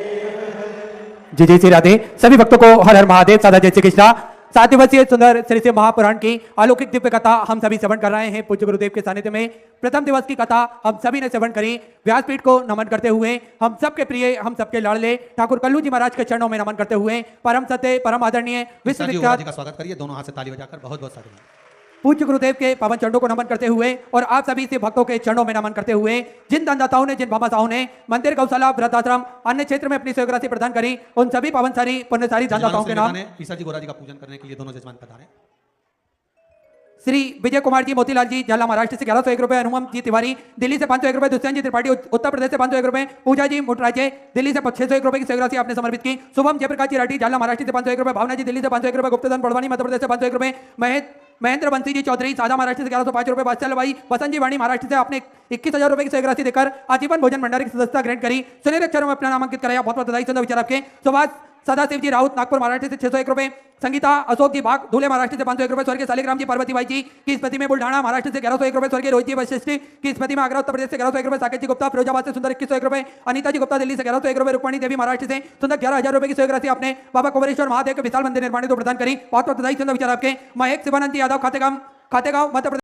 S3: जी जी श्री राधे। सभी भक्तों को हर हर महादेव। सादा जय श्री कृष्णा। 7 दिवसीय सुंदर श्री शिव महापुराण की अलौकिक दिव्य कथा हम सभी श्रवण कर रहे हैं पूज्य गुरुदेव के सानिध्य में। प्रथम दिवस की कथा हम सभी ने श्रवण करी। व्यासपीठ को नमन करते हुए, हम सबके प्रिय, हम सबके लाडले ठाकुर कल्लू जी महाराज के चरणों में नमन करते हुए, परम सत्य परम आदरणीय विश्व विख्यात
S1: का स्वागत करिए दोनों हाथ से ताली बजाकर। बहुत बहुत साधुवाद।
S3: पूज्य गुरुदेव के पावन चरणों को नमन करते हुए और आप सभी से भक्तों के चरणों में नमन करते हुए, जिन दानदाताओं ने, जिन भामाशाहों ने मंदिर, गौशाला, वृद्धाश्रम, अन्य क्षेत्र में अपनी सहयोग राशि प्रदान करी, उन सभी पावनसारी पुण्यसारी दानदाताओं के नाम
S1: ईसा जी गोरा जी का पूजन करने के लिए दोनों जजमान पधारे।
S3: श्री विजय कुमार जी मोतीलाल जी झाला महाराष्ट्र से 1101 रुपए, हनुमान जी तिवारी दिल्ली से 501 रुपए, दुष्यंत जी त्रिपाठी उत्तर प्रदेश से 501 रुपए, पूजा जी मोटराजे दिल्ली से 601 रुपए की सहयोग राशि आपने समर्पित की। शुभम जयप्रकाश जी राठी झाला महाराष्ट्र से 501 रुपए, भावना जी दिल्ली से 501 रुपए, गुप्तधन बड़वानी मध्य प्रदेश से 501 रुपए, महेंद्र बंसी जी चौधरी सादा महाराष्ट्र से 1105 रुपए, बादशाह भाई बसंत जी वाणी महाराष्ट्र से आपने 21,000 रुपए की सहयोग राशि देकर आजीवन भोजन भंडारी की सदस्यता ग्रहण करी। सुनहरे अक्षरों में अपना नामांकित कराया। बहुत बहुत बधाई। सुंदर विचार आपके। सुभाष सदाशिव जी राउत नागपुर महाराष्ट्र से 601 रुपए, संगीता अशोक जी बाग धूले महाराष्ट्र से 501 रुपए, स्वर्गीय शालिग्राम जी पार्वती बाई जी की स्मृति में बुल्ढाना महाराष्ट्र से 1101 रुपए, स्वर्गीय रोहित जी वशिष्ठ की स्मृति में आगरा उत्तर प्रदेश से 1101 रुपए, साकेत जी गुप्ता फिरोजाबाद से सुंदर 2101 रुपए, अनिता जी गुप्ता दिल्ली से 1101 रुपए, रुक्मणी देवी महाराष्ट्र से सुंदर 11,000 रुपए की सहयोग राशि आपने बाबा कुंवरेश्वर महादेव के विशाल मंदिर निर्माण को प्रदान करी। बहुत बहुत बधाई। सुंदर विचार आपके। महेश शिवानंद जी यादव खातेगांव मध्य प्रदेश।